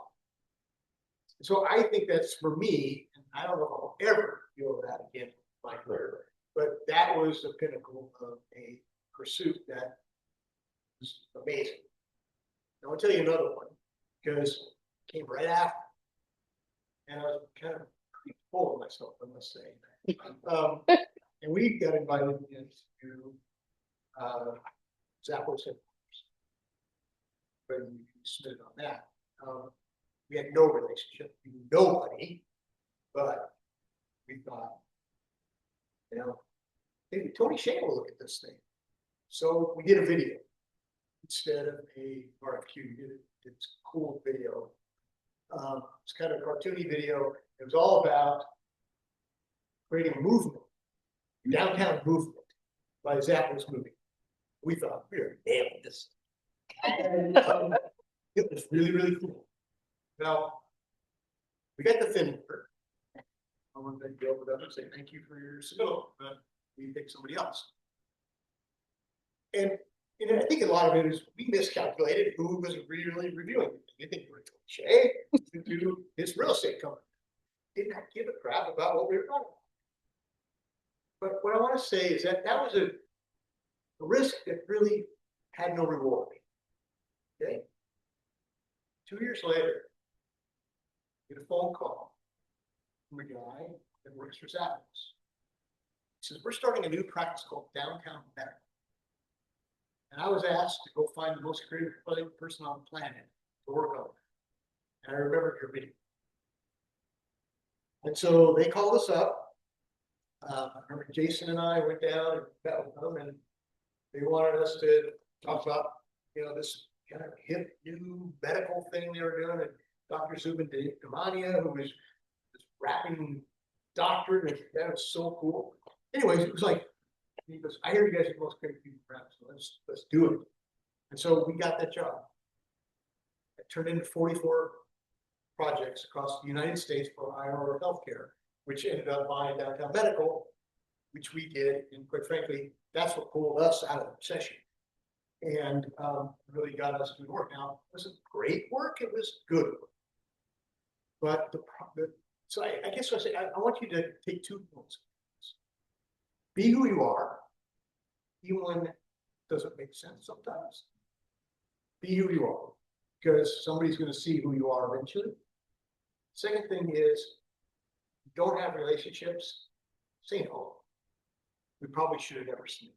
[SPEAKER 3] So I think that's for me, and I don't know if I'll ever feel that again in my career, but that was the pinnacle of a pursuit that was amazing. Now I'll tell you another one, because it came right after. And I was kind of pretty full of myself, I must say. And we got invited into Zappos headquarters. But we submitted on that. We had no relationship, nobody, but we thought, maybe Tony Shane will look at this thing. So we did a video instead of a RFQ. We did this cool video. It's kind of a cartoony video. It was all about creating a movement, downtown movement by Zappos movie. We thought we were nailing this. And, it was really, really cool. Now, we got the fin number. I want to thank Bill for that and say thank you for your submittal, but we picked somebody else. And I think a lot of it is we miscalculated who was really reviewing it. We think we were Shay to do his real estate company. Did not give a crap about what we were talking about. But what I want to say is that was a risk that really had no reward. Okay. 2 years later, I get a phone call from a guy that works for Zappos. He says, we're starting a new practice called Downtown Medical. And I was asked to go find the most creative person on the planet to work on it. And I remembered your video. And so they called us up. I remember Jason and I went down and met with them, and they wanted us to talk about, this kind of hip new medical thing they were doing. And Dr. Zubin Damania, who was this rapping doctor, and that was so cool. Anyways, it was like, he goes, I hear you guys are the most creative people around, so let's do it. And so we got that job. It turned into 44 projects across the United States for IR healthcare, which ended up buying Downtown Medical, which we did. And quite frankly, that's what pulled us out of the recession and really got us to work. Now, it wasn't great work, it was good work. But so I guess I say, I want you to take 2 points. Be who you are, even when it doesn't make sense sometimes. Be who you are, because somebody's going to see who you are eventually. Second thing is, you don't have relationships, say no. We probably should have never seen it.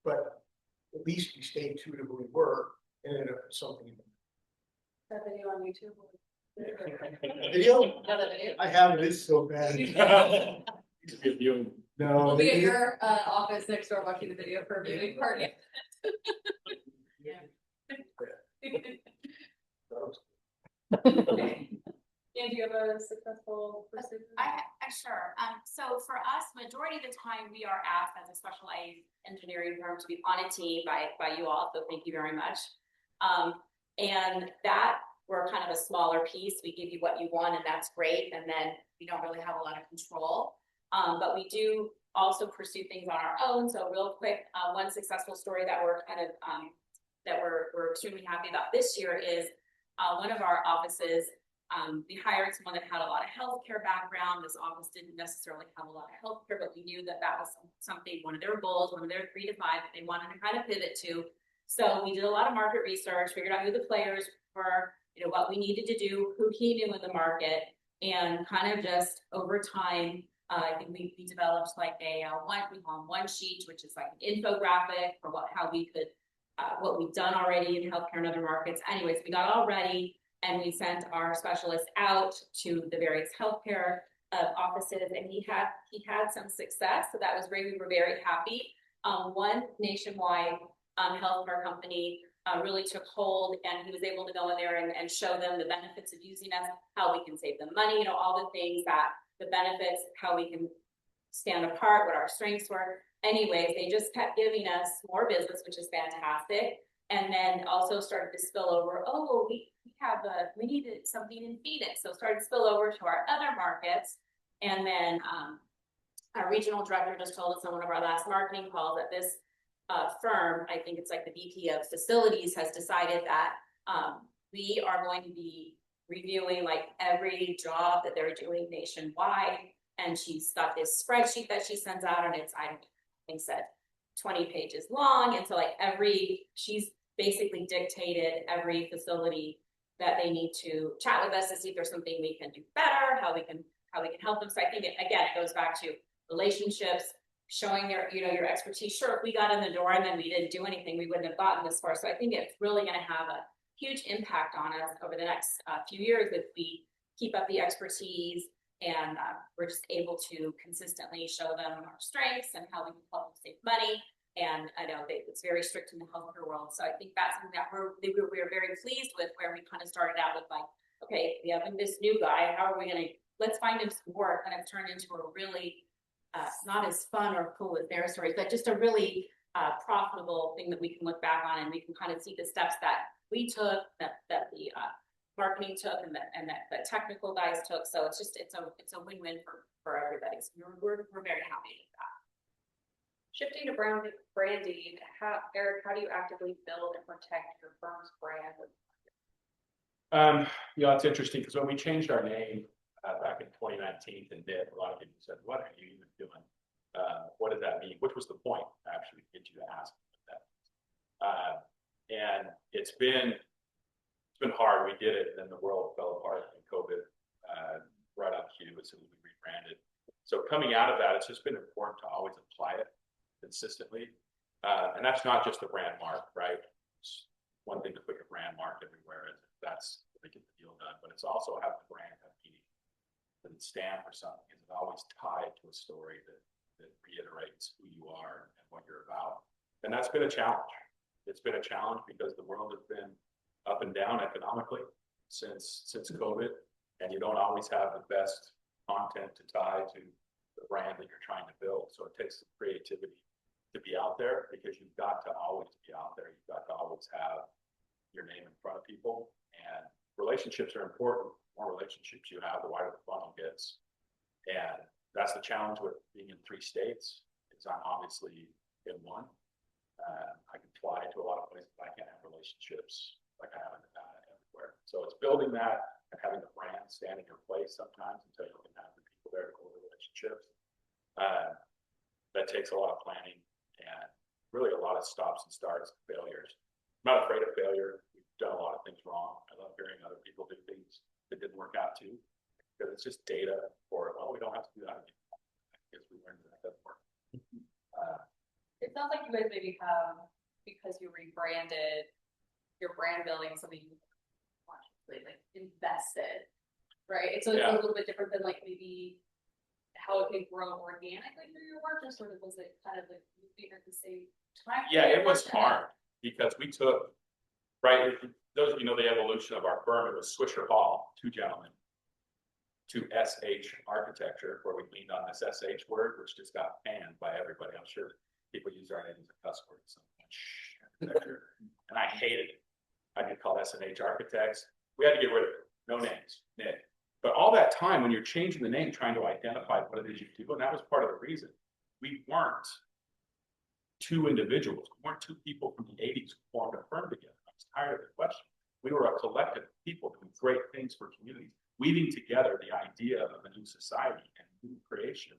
[SPEAKER 3] But at least we stayed true to who we were and ended up with something in
[SPEAKER 1] That video on YouTube.
[SPEAKER 3] it. Video? I have this so bad. No.
[SPEAKER 1] We'll be at your office next door watching the video for a viewing party. And do you have a successful pursuit?
[SPEAKER 4] I sure. So for us, majority of the time we are asked as a specialized engineering firm to be on a team by you all. So thank you very much. And that we're kind of a smaller piece. We give you what you want, and that's great. And then we don't really have a lot of control. But we do also pursue things on our own. So real quick, one successful story that we're kind of that we're extremely happy about this year is one of our offices. We hired someone that had a lot of healthcare background. This office didn't necessarily have a lot of healthcare, but we knew that was something, one of their goals, one of their 3 to 5 that they wanted to kind of pivot to. So we did a lot of market research, figured out who the players were, what we needed to do, who he knew in the market, and kind of just over time, I think we developed like we call them one sheet, which is like an infographic for how we could, what we've done already in healthcare and other markets. Anyways, we got all ready. And we sent our specialist out to the various healthcare offices, and he had some success. So that was great. We were very happy. One nationwide healthcare company really took hold, and he was able to go in there and show them the benefits of using us, how we can save them money, you know, all the things that the benefits, how we can stand apart, what our strengths were. Anyways, they just kept giving us more business, which is fantastic. And then also started to spill over. Oh, well, we needed something in Phoenix, so started to spill over to our other markets. And then our regional director just told us on one of our last marketing calls that this firm, I think it's like the VP of facilities, has decided that we are going to be reviewing like every job that they're doing nationwide. And she's got this spreadsheet that she sends out, and it's, I think said 20 pages long. And so like she's basically dictated every facility that they need to chat with us to see if there's something we can do better, how we can help them. So I think it goes back to relationships, showing your expertise. Sure, if we got in the door and then we didn't do anything, we wouldn't have gotten this far. So I think it's really going to have a huge impact on us over the next few years if we keep up the expertise and we're just able to consistently show them our strengths and how we can help them save money. And I know it's very strict in the healthcare world. So I think that's something that we're very pleased with, where we kind of started out with like, okay, we have this new guy, how are we going to, let's find him some work. And it's turned into a really, not as fun or cool as their stories, but just a really profitable thing that we can look back on, and we can kind of see the steps that we took, that the marketing took, and that the technical guys took. So it's a win-win for everybody. So we're very happy with that.
[SPEAKER 1] Shifting to branding, Eric, how do you actively build and protect your firm's brand?
[SPEAKER 2] It's interesting because when we changed our name back in 2019 to NIT, a lot of people said, "What are you even doing? What does that mean?" Which was the point, actually, to get you to ask that. And it's been hard. We did it, and then the world fell apart in COVID, right on cue as soon as we rebranded. So coming out of that, it's just been important to always apply it consistently. And that's not just a brand mark, right? It's one thing to put your brand mark everywhere, and that's to get the deal done, but it's also have the brand have meaning. Does it stand for something? Is it always tied to a story that reiterates who you are and what you're about? And that's been a challenge. It's been a challenge because the world has been up and down economically since COVID, and you don't always have the best content to tie to the brand that you're trying to build. So it takes some creativity to be out there, because you've got to always be out there. You've got to always have your name in front of people, and relationships are important. The more relationships you have, the wider the funnel gets. And that's the challenge with being in 3 states. It's not obviously in one. I can fly to a lot of places, but I can't have relationships like I have in Nevada everywhere. So it's building that and having the brand stand in your place sometimes until you can have the people there to build relationships. That takes a lot of planning and really a lot of stops and starts and failures. I'm not afraid of failure. We've done a lot of things wrong. I love hearing other people do things that didn't work out too, because it's just data for, well, we don't have to do that again. I guess we learned that doesn't work.
[SPEAKER 1] It sounds like you guys maybe have, because you rebranded, your brand building, something you like invested, right? So it's a little bit different than like maybe how it could grow organically through your work, or sort of was it kind of like moving at the same time?
[SPEAKER 2] Yeah, it was hard because we took, right, those of you know the evolution of our firm, it was Swisher Hall, 2 gentlemen, to SH architecture, where we leaned on this SH word, which just got banned by everybody. I'm sure people use our name as a cuss word. And I hated it. I get called S&H architects. We had to get rid of it. No names, Nick. But all that time, when you're changing the name, trying to identify what it is you do, and that was part of the reason. We weren't 2 individuals. We weren't 2 people from the 80s who formed a firm together. I was tired of the question. We were a collective of people doing great things for communities, weaving together the idea of a new society and new creation.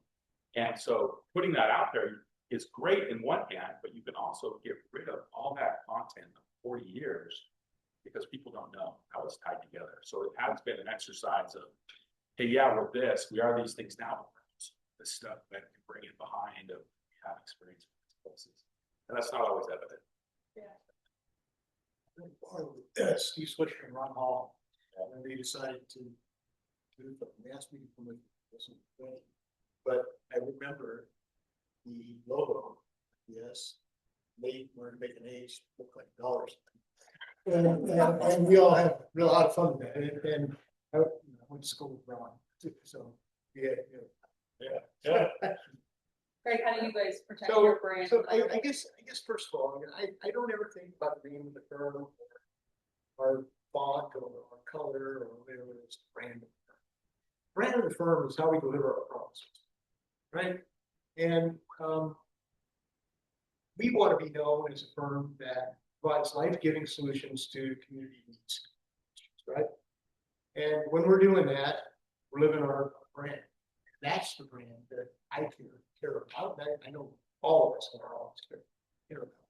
[SPEAKER 2] And so putting that out there is great in one hand, but you can also get rid of all that content of 40 years because people don't know how it's tied together. So it has been an exercise of, hey, yeah, we're this, we are these things now, this stuff that can bring it behind of we have experience with these places. And that's not always evident.
[SPEAKER 3] Steve Switcher and Ron Hall when they decided to they asked me to come with this, but I remember the logo, yes, they were making A's look like dollars. And we all had a lot of fun with that, and I went to school with Ron, so, yeah.
[SPEAKER 2] Yeah.
[SPEAKER 1] Greg, how do you guys protect
[SPEAKER 3] So,
[SPEAKER 1] your brand?
[SPEAKER 3] so I guess first of all, I don't ever think about the name of the firm or font or color or whatever it's brand. Brand of the firm is how we deliver our promises, right? And we want to be known as a firm that provides life-giving solutions to community needs, right? And when we're doing that, we're living our brand. That's the brand that I care about. I know all of us in our office care about.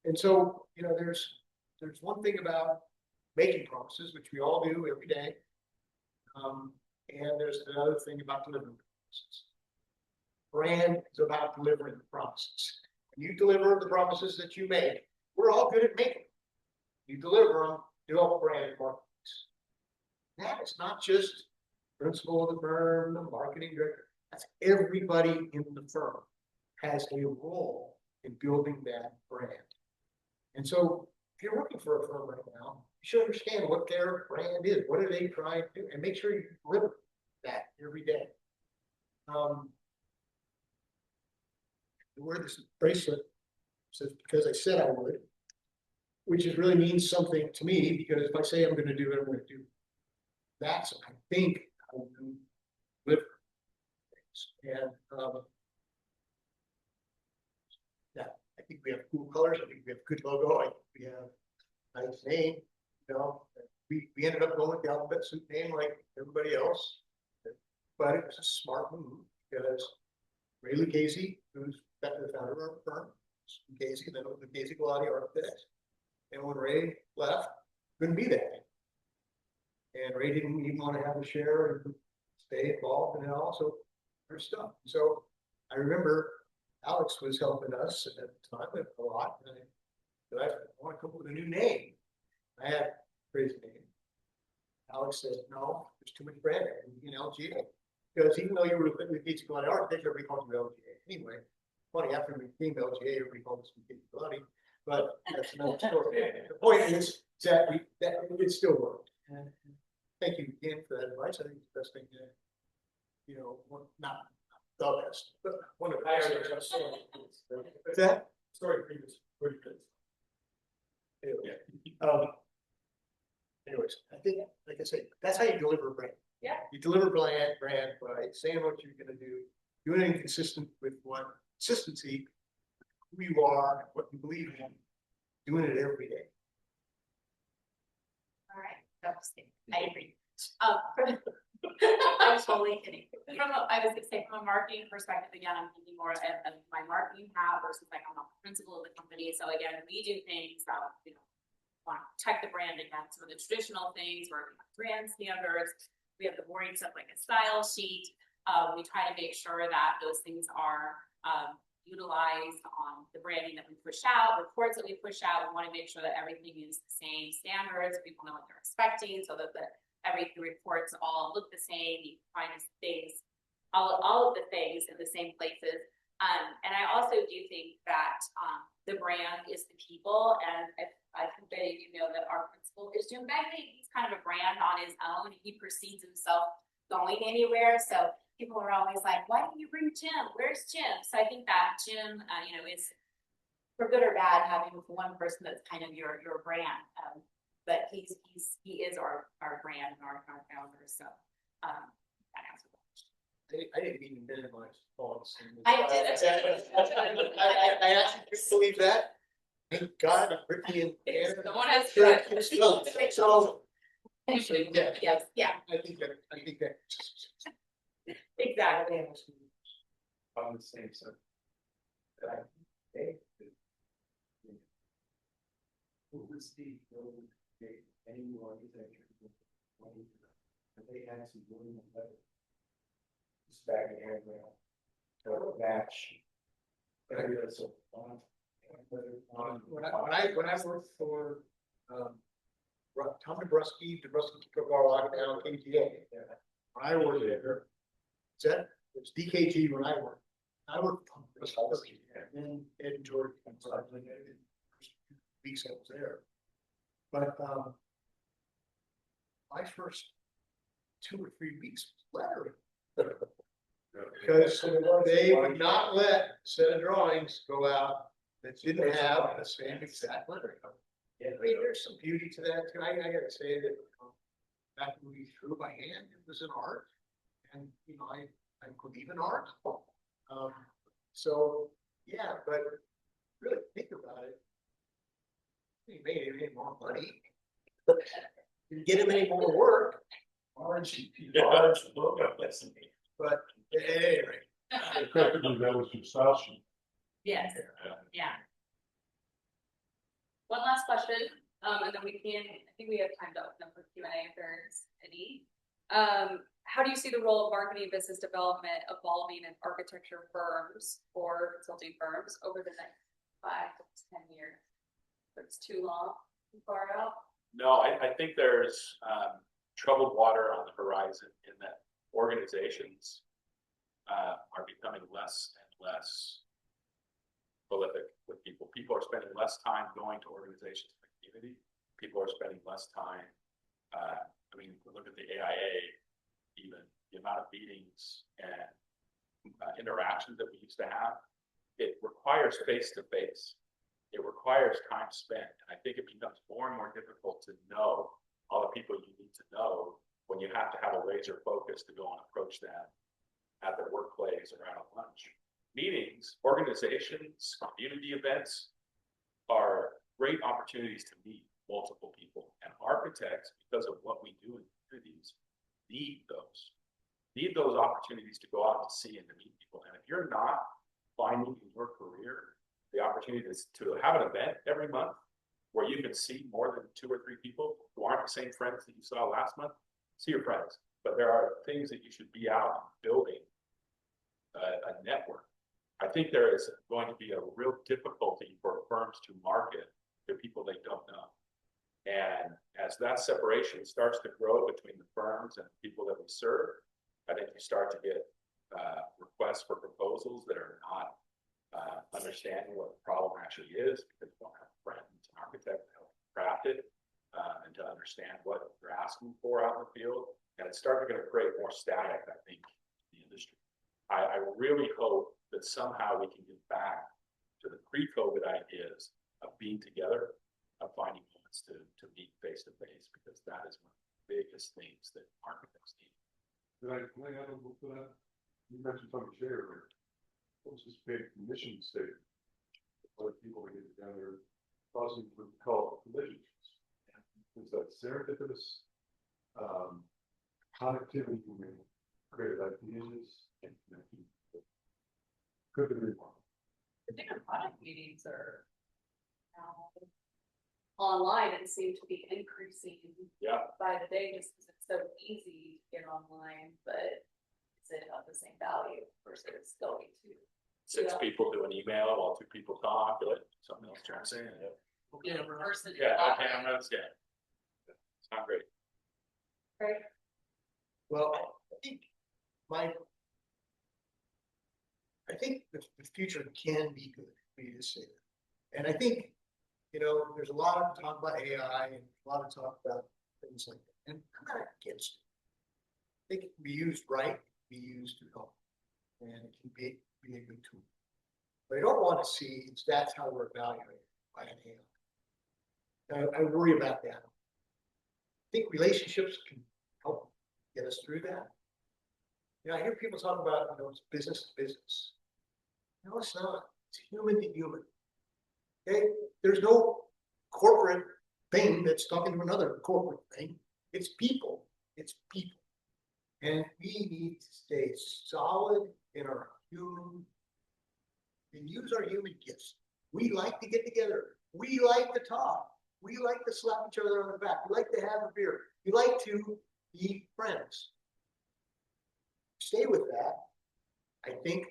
[SPEAKER 3] And so, there's one thing about making promises, which we all do every day. And there's another thing about delivering promises. Brand is about delivering the promises. When you deliver the promises that you make, we're all good at making them. You deliver them, develop brand marketplace. That is not just principal of the firm, the marketing director. That's everybody in the firm has a role in building that brand. And so if you're working for a firm right now, you should understand what their brand is. What are they trying to do? And make sure you deliver that every day. I wear this bracelet, says because I said I would, which is really means something to me, because if I say I'm going to do it, I'm going to do it. That's, I think, how we deliver things. And yeah, I think we have cool colors. I think we have good logo. I think we have a nice name. We ended up going with the alphabet soup name like everybody else, but it was a smart move because Ray Lucchese, who's the founder of our firm, Lucchese, then it was Lucchese Galati Architects. And when Ray left, couldn't be that. And Ray didn't even want to have a share and stay involved in it also her stuff. So I remember Alex was helping us at the time a lot. And I want to come up with a new name. I had a crazy name. Alex said, no, there's too much brand in LGA. Because even though you were with Pizza Galati Architects, everybody called you LGA. Anyway, funny, after we became LGA, everybody called us Pizza Galati. But that's another story. The point is that it still worked. And thank you again for that advice. I think it's the best thing not the best, but one of the best. What's that? Sorry, previous. Anyway, anyways, I think, like I say, that's how you deliver a brand.
[SPEAKER 1] Yeah.
[SPEAKER 3] You deliver brand by saying what you're going to do, doing it consistent with consistency, who you are, what you believe in, doing it every day.
[SPEAKER 4] All right, that was it. I agree. I'm totally kidding. I was gonna say, from a marketing perspective, again, I'm thinking more of my marketing hat versus like I'm not the principal of the company. So again, we do things that want to protect the brand against some of the traditional things where we have brand standards. We have the boring stuff like a style sheet. We try to make sure that those things are utilized on the branding that we push out, reports that we push out. We want to make sure that everything is the same standards. People know what they're expecting, so that the reports all look the same. You can find things, all of the things in the same places. And I also do think that the brand is the people, and I think that that our principal is Jim Begley. He's kind of a brand on his own. He perceives himself going anywhere. So people are always like, why didn't you bring Jim? Where's Jim? So I think that Jim, is for good or bad having one person that's kind of your brand. But he is our brand and our founder. So that answers the question.
[SPEAKER 3] I didn't even minimize faults.
[SPEAKER 4] I did.
[SPEAKER 3] I actually couldn't believe that. Thank God, Ricky and Anna.
[SPEAKER 1] Someone has
[SPEAKER 3] So,
[SPEAKER 4] Yeah,
[SPEAKER 3] I think that.
[SPEAKER 4] exactly.
[SPEAKER 2] On the same side.
[SPEAKER 6] What was the any new architecture? They had some doing better. Just back in air now. Match.
[SPEAKER 3] When I worked for Tom Dabrowski took our lot down KTA. When I worked there, it was DKG when I worked. I worked on Dabrowski and then Ed and George. Weeks I was there. But my first 2 or 3 weeks was lettering. Because they would not let a set of drawings go out that didn't have the same exact lettering. I mean, there's some beauty to that too. I gotta say that back when we drew by hand, it was an art. And, you know, I believe in art. So, yeah, but really think about it. He made any more money. Didn't get him any more work. But anyway.
[SPEAKER 6] Effectively, that was your style sheet.
[SPEAKER 4] Yes, yeah.
[SPEAKER 1] One last question, and then I think we have time to open up for Q&A if there's any. How do you see the role of marketing and business development evolving in architecture firms or consulting firms over the next 5 to 10 years? If it's too long, too far out?
[SPEAKER 2] No, I think there's troubled water on the horizon in that organizations are becoming less and less prolific with people. People are spending less time going to organizations in the community. People are spending less time. I mean, look at the AIA, even the amount of meetings and interactions that we used to have. It requires face-to-face. It requires time spent. And I think it becomes more and more difficult to know all the people you need to know when you have to have a laser focus to go and approach them at their workplace or at a lunch. Meetings, organizations, community events are great opportunities to meet multiple people. And architects, because of what we do in communities, need those opportunities to go out and see and to meet people. And if you're not finding in your career the opportunity to have an event every month where you can see more than 2 or 3 people who aren't the same friends that you saw last month, see your friends. But there are things that you should be out building a network. I think there is going to be a real difficulty for firms to market to people they don't know. And as that separation starts to grow between the firms and the people that we serve, I think you start to get requests for proposals that are not understanding what the problem actually is, because you don't have friends, an architect to help craft it, and to understand what you're asking for out in the field. And it's starting to create more static, I think, in the industry. I really hope that somehow we can get back to the pre-COVID ideas of being together, of finding moments to meet face to face, because that is one of the biggest things that architects need.
[SPEAKER 6] Can I add a little to that? You mentioned something share. What's this big mission statement? Other people to get together, causing what we call collisions. It's that serendipitous connectivity between creative ideas and connecting. Could be one.
[SPEAKER 1] The different product meetings are online and seem to be increasing by the day, just because it's so easy to get online, but is it of the same value versus going to
[SPEAKER 2] 6 people do an email while 2 people talk, or like something else trying to say.
[SPEAKER 1] in person?
[SPEAKER 2] No cameras, it's not great.
[SPEAKER 1] Right.
[SPEAKER 3] Well, I think the future can be good, for you to say that. And I think, you know, there's a lot of talk about AI and a lot of talk about things like that. And I'm not against it. I think it can be used right, be used to help, and it can be a good tool. But I don't want to see that's how we're evaluated by an AI. I worry about that. I think relationships can help get us through that. You know, I hear people talk about, you know, it's business to business. No, it's not. It's human to human. Okay? There's no corporate thing that's talking to another corporate thing. It's people. It's people. And we need to stay solid in our human and use our human gifts. We like to get together. We like to talk. We like to slap each other on the back. We like to have a beer. We like to be friends. Stay with that. I think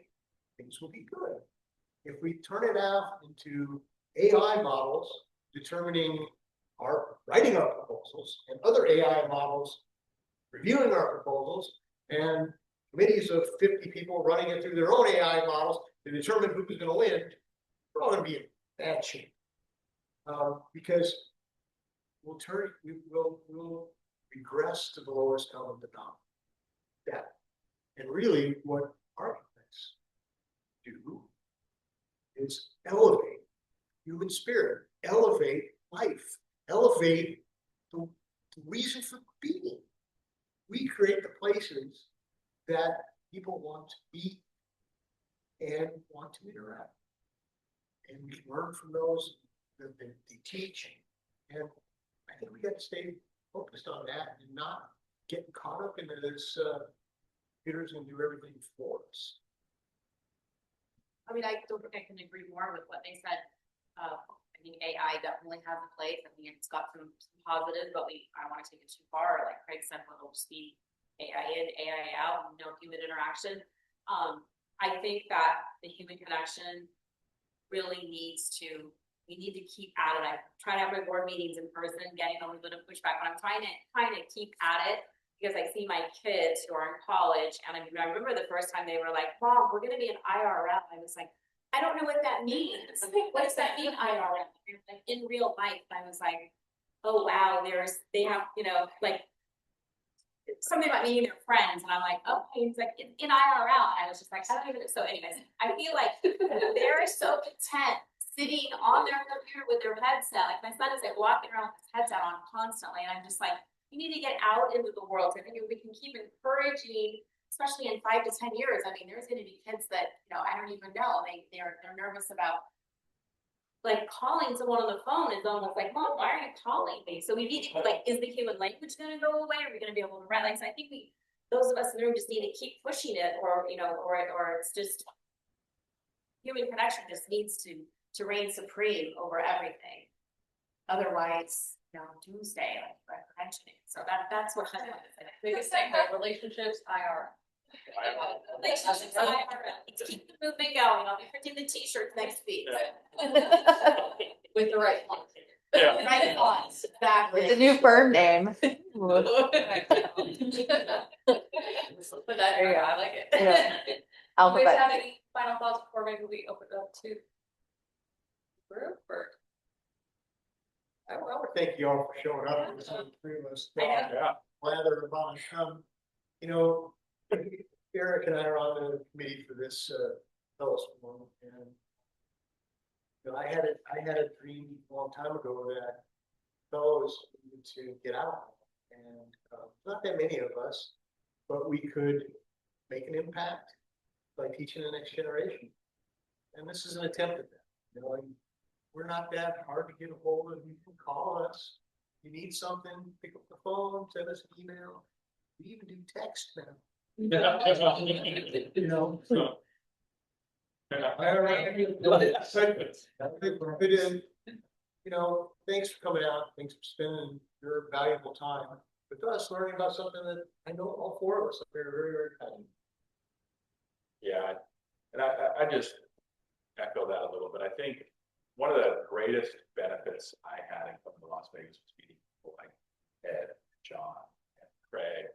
[SPEAKER 3] things will be good. If we turn it out into AI models determining are writing our proposals and other AI models reviewing our proposals, and committees of 50 people running it through their own AI models to determine who's going to win, we're all going to be in bad shape. Because we'll regress to the lowest common denominator. And really what architects do is elevate human spirit, elevate life, elevate the reason for being. We create the places that people want to be and want to interact. And we can learn from those that they teach. And I think we got to stay focused on that and not get caught up into this computers and do everything for us.
[SPEAKER 4] I mean, I don't think I can agree more with what they said. I think AI definitely has a place. I think it's got some positives, but I don't want to take it too far. Like Craig said, it'll just be AI in, AI out, no human interaction. I think that the human connection really we need to keep at it. I try to have my board meetings in person, getting a little bit of pushback, but I'm trying to keep at it because I see my kids who are in college, and I remember the first time they were like, "Mom, we're going to be in IRL." I was like, I don't know what that means. What does that mean, IRL? Like in real life, I was like, oh wow, they have, like something about meeting their friends, and I'm like, okay, it's like in IRL. And I was just like, how do I do it? So anyways, I feel like they're so content sitting on their computer with their headset. Like my son is like walking around with his headset on constantly, and I'm just like, you need to get out into the world. I think if we can keep encouraging, especially in 5 to 10 years, I mean, there's going to be kids that, I don't even know. They're nervous about like calling someone on the phone is almost like, Mom, why are you calling me? So we need to, like, is the human language going to go away? Are we going to be able to write? Like, so I think those of us in the room just need to keep pushing it, or it's just human connection just needs to reign supreme over everything. Otherwise, doomsday, like we're mentioning. So that's what I'm
[SPEAKER 1] Biggest thing, the relationships, IR.
[SPEAKER 4] relationships. Let's keep the movement going. I'll be printing the t-shirts next week.
[SPEAKER 1] With the right one.
[SPEAKER 2] Yeah.
[SPEAKER 4] Right on. Exactly.
[SPEAKER 5] It's a new firm name.
[SPEAKER 1] Put that
[SPEAKER 5] There you go.
[SPEAKER 1] I like it.
[SPEAKER 5] Yeah.
[SPEAKER 1] Do you guys
[SPEAKER 5] Alphabet.
[SPEAKER 1] have any final thoughts before maybe we open it up to group or?
[SPEAKER 3] I would thank you all for showing up. This is pretty much
[SPEAKER 2] Yeah.
[SPEAKER 3] lather about Eric and I are on the committee for this fellows forum, and I had a dream a long time ago that fellows need to get out, and not that many of us, but we could make an impact by teaching the next generation. And this is an attempt at that. We're not that hard to get a hold of. You can call us. You need something, pick up the phone, send us an email. We even do text now. Thanks for coming out. Thanks for spending your valuable time with us, learning about something that I know all four of us are very, very, very passionate.
[SPEAKER 2] Yeah, and I just echo that a little bit. I think one of the greatest benefits I had in coming to Las Vegas was meeting people like Ed, John, and Craig,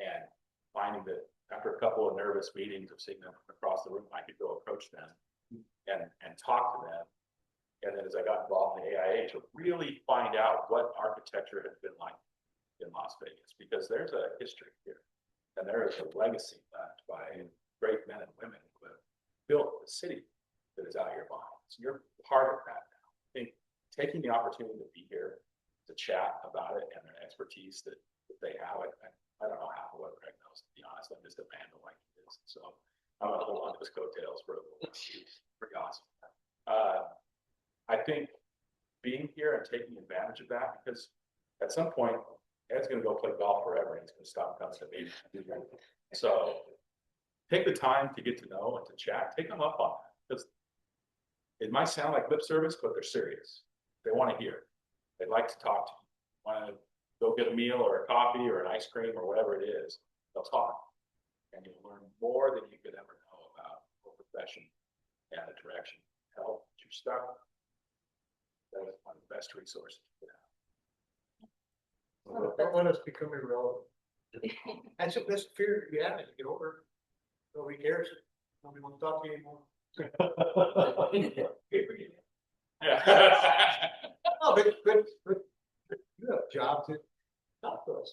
[SPEAKER 2] and finding that after a couple of nervous meetings of seeing them across the room, I could go approach them and talk to them. And then as I got involved in the AIA, to really find out what architecture has been like in Las Vegas, because there's a history here, and there is a legacy left by great men and women who have built the city that is out here behind. So you're part of that now. I think taking the opportunity to be here to chat about it and their expertise that they have, I don't know half of what Greg knows, to be honest. I'm just a fan of like he is. So I'm gonna hold on to his coattails for a little while. It's pretty awesome. I think being here and taking advantage of that, because at some point Ed's gonna go play golf forever and he's gonna stop coming to me. So take the time to get to know and to chat. Take them up on that, because it might sound like lip service, but they're serious. They want to hear. They'd like to talk to you. Want to go get a meal or a coffee or an ice cream or whatever it is, they'll talk. And you'll learn more than you could ever know about your profession and the direction. Help, you're stuck. that is one of the best resources.
[SPEAKER 3] Don't let us become irrelevant. That's the fear you have, to get over it. Nobody cares, nobody wants to talk to you anymore.
[SPEAKER 2] Yeah.
[SPEAKER 3] Oh, but you have a job to talk to us.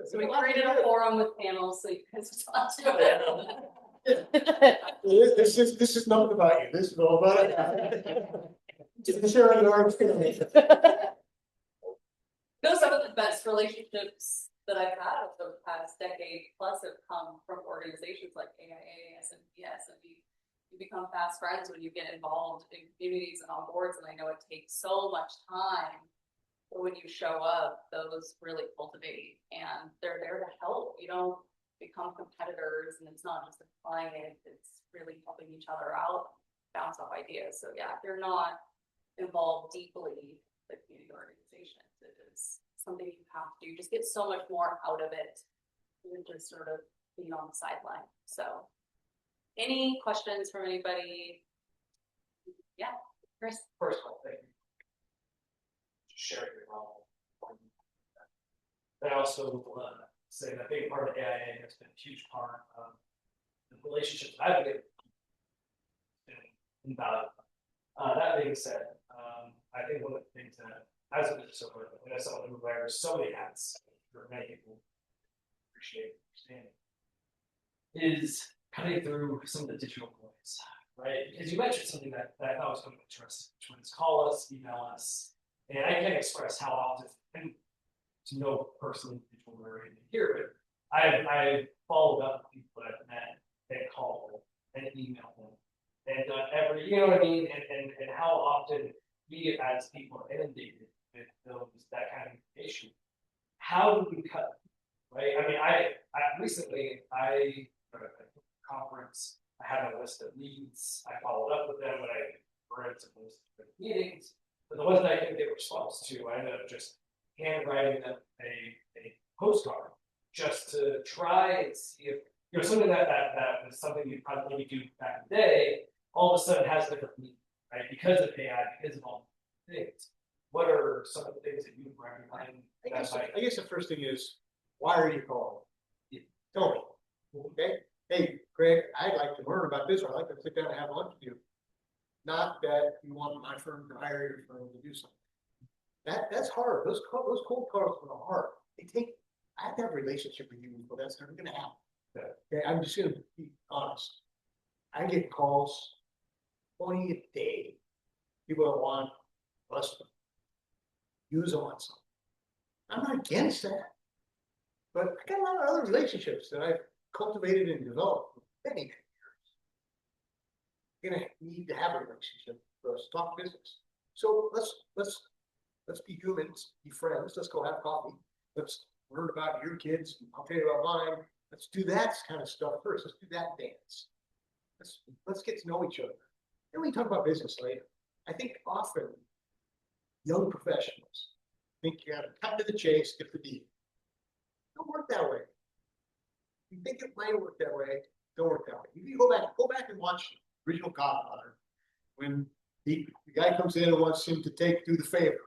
[SPEAKER 1] So we created a forum with panels, so you guys talk to it.
[SPEAKER 3] This is not about you, this is all about it. Just sharing your experience.
[SPEAKER 1] Those are some of the best relationships that I've had over the past decade plus have come from organizations like AIA, SMPS, and you become fast friends when you get involved in communities and on boards, and I know it takes so much time. But when you show up, those really cultivate, and they're there to help. You don't become competitors, and it's not just a client, it's really helping each other out, bounce off ideas. So yeah, if you're not involved deeply with community organizations, it is something you have to. You just get so much more out of it than just sort of being on the sideline. So any questions from anybody? Yeah, Chris.
[SPEAKER 6] First of all, thank you. Sharing your role. But also say that big part of AIA has been a huge part of the relationships I've been invaluable. That being said, I think one of the things that as a business owner, and as someone who wears so many hats for many people appreciate understanding, is cutting through some of the digital noise, right? Because you mentioned something that I thought was kind of interesting, which was call us, email us, and I can't express how often, and to know personally individual or anything here, but I followed up with people that I've met and called and emailed them and done every, you know what I mean, and how often we as people are inundated with that kind of information. How do we cut, right? I mean, I recently at a conference, I had a list of leads. I followed up with them when I read some of those meetings, but the ones that I didn't get a response to, I ended up just handwriting them a postcard just to try and see if, you know, something that was something you probably maybe do back in the day, all of a sudden has different meaning, right? Because of AI, because of all the things. What are some of the things that you recommend?
[SPEAKER 3] I guess the first thing is, why are you calling? Tell me. Okay. Hey, Greg, I'd like to learn about this, or I'd like to sit down and have lunch with you. Not that you want my firm to hire your firm to do something. That's hard. Those cold calls are hard. I have to have a relationship with you, but that's never gonna happen. Okay, I'm just gonna be honest. I get calls 20 a day. People that want us to use them on something. I'm not against that. But I got a lot of other relationships that I've cultivated and developed for many years. You're gonna need to have a relationship for us to talk business. So let's be humans, be friends. Let's go have coffee. Let's learn about your kids. I'll tell you about mine. Let's do that kind of stuff first. Let's do that dance. Let's get to know each other. Then we can talk about business later. I think often young professionals think you have to cut to the chase, get the deal. Don't work that way. You think it might work that way, don't work that way. You go back and watch original Godfather. When the guy comes in and wants him to do the favor.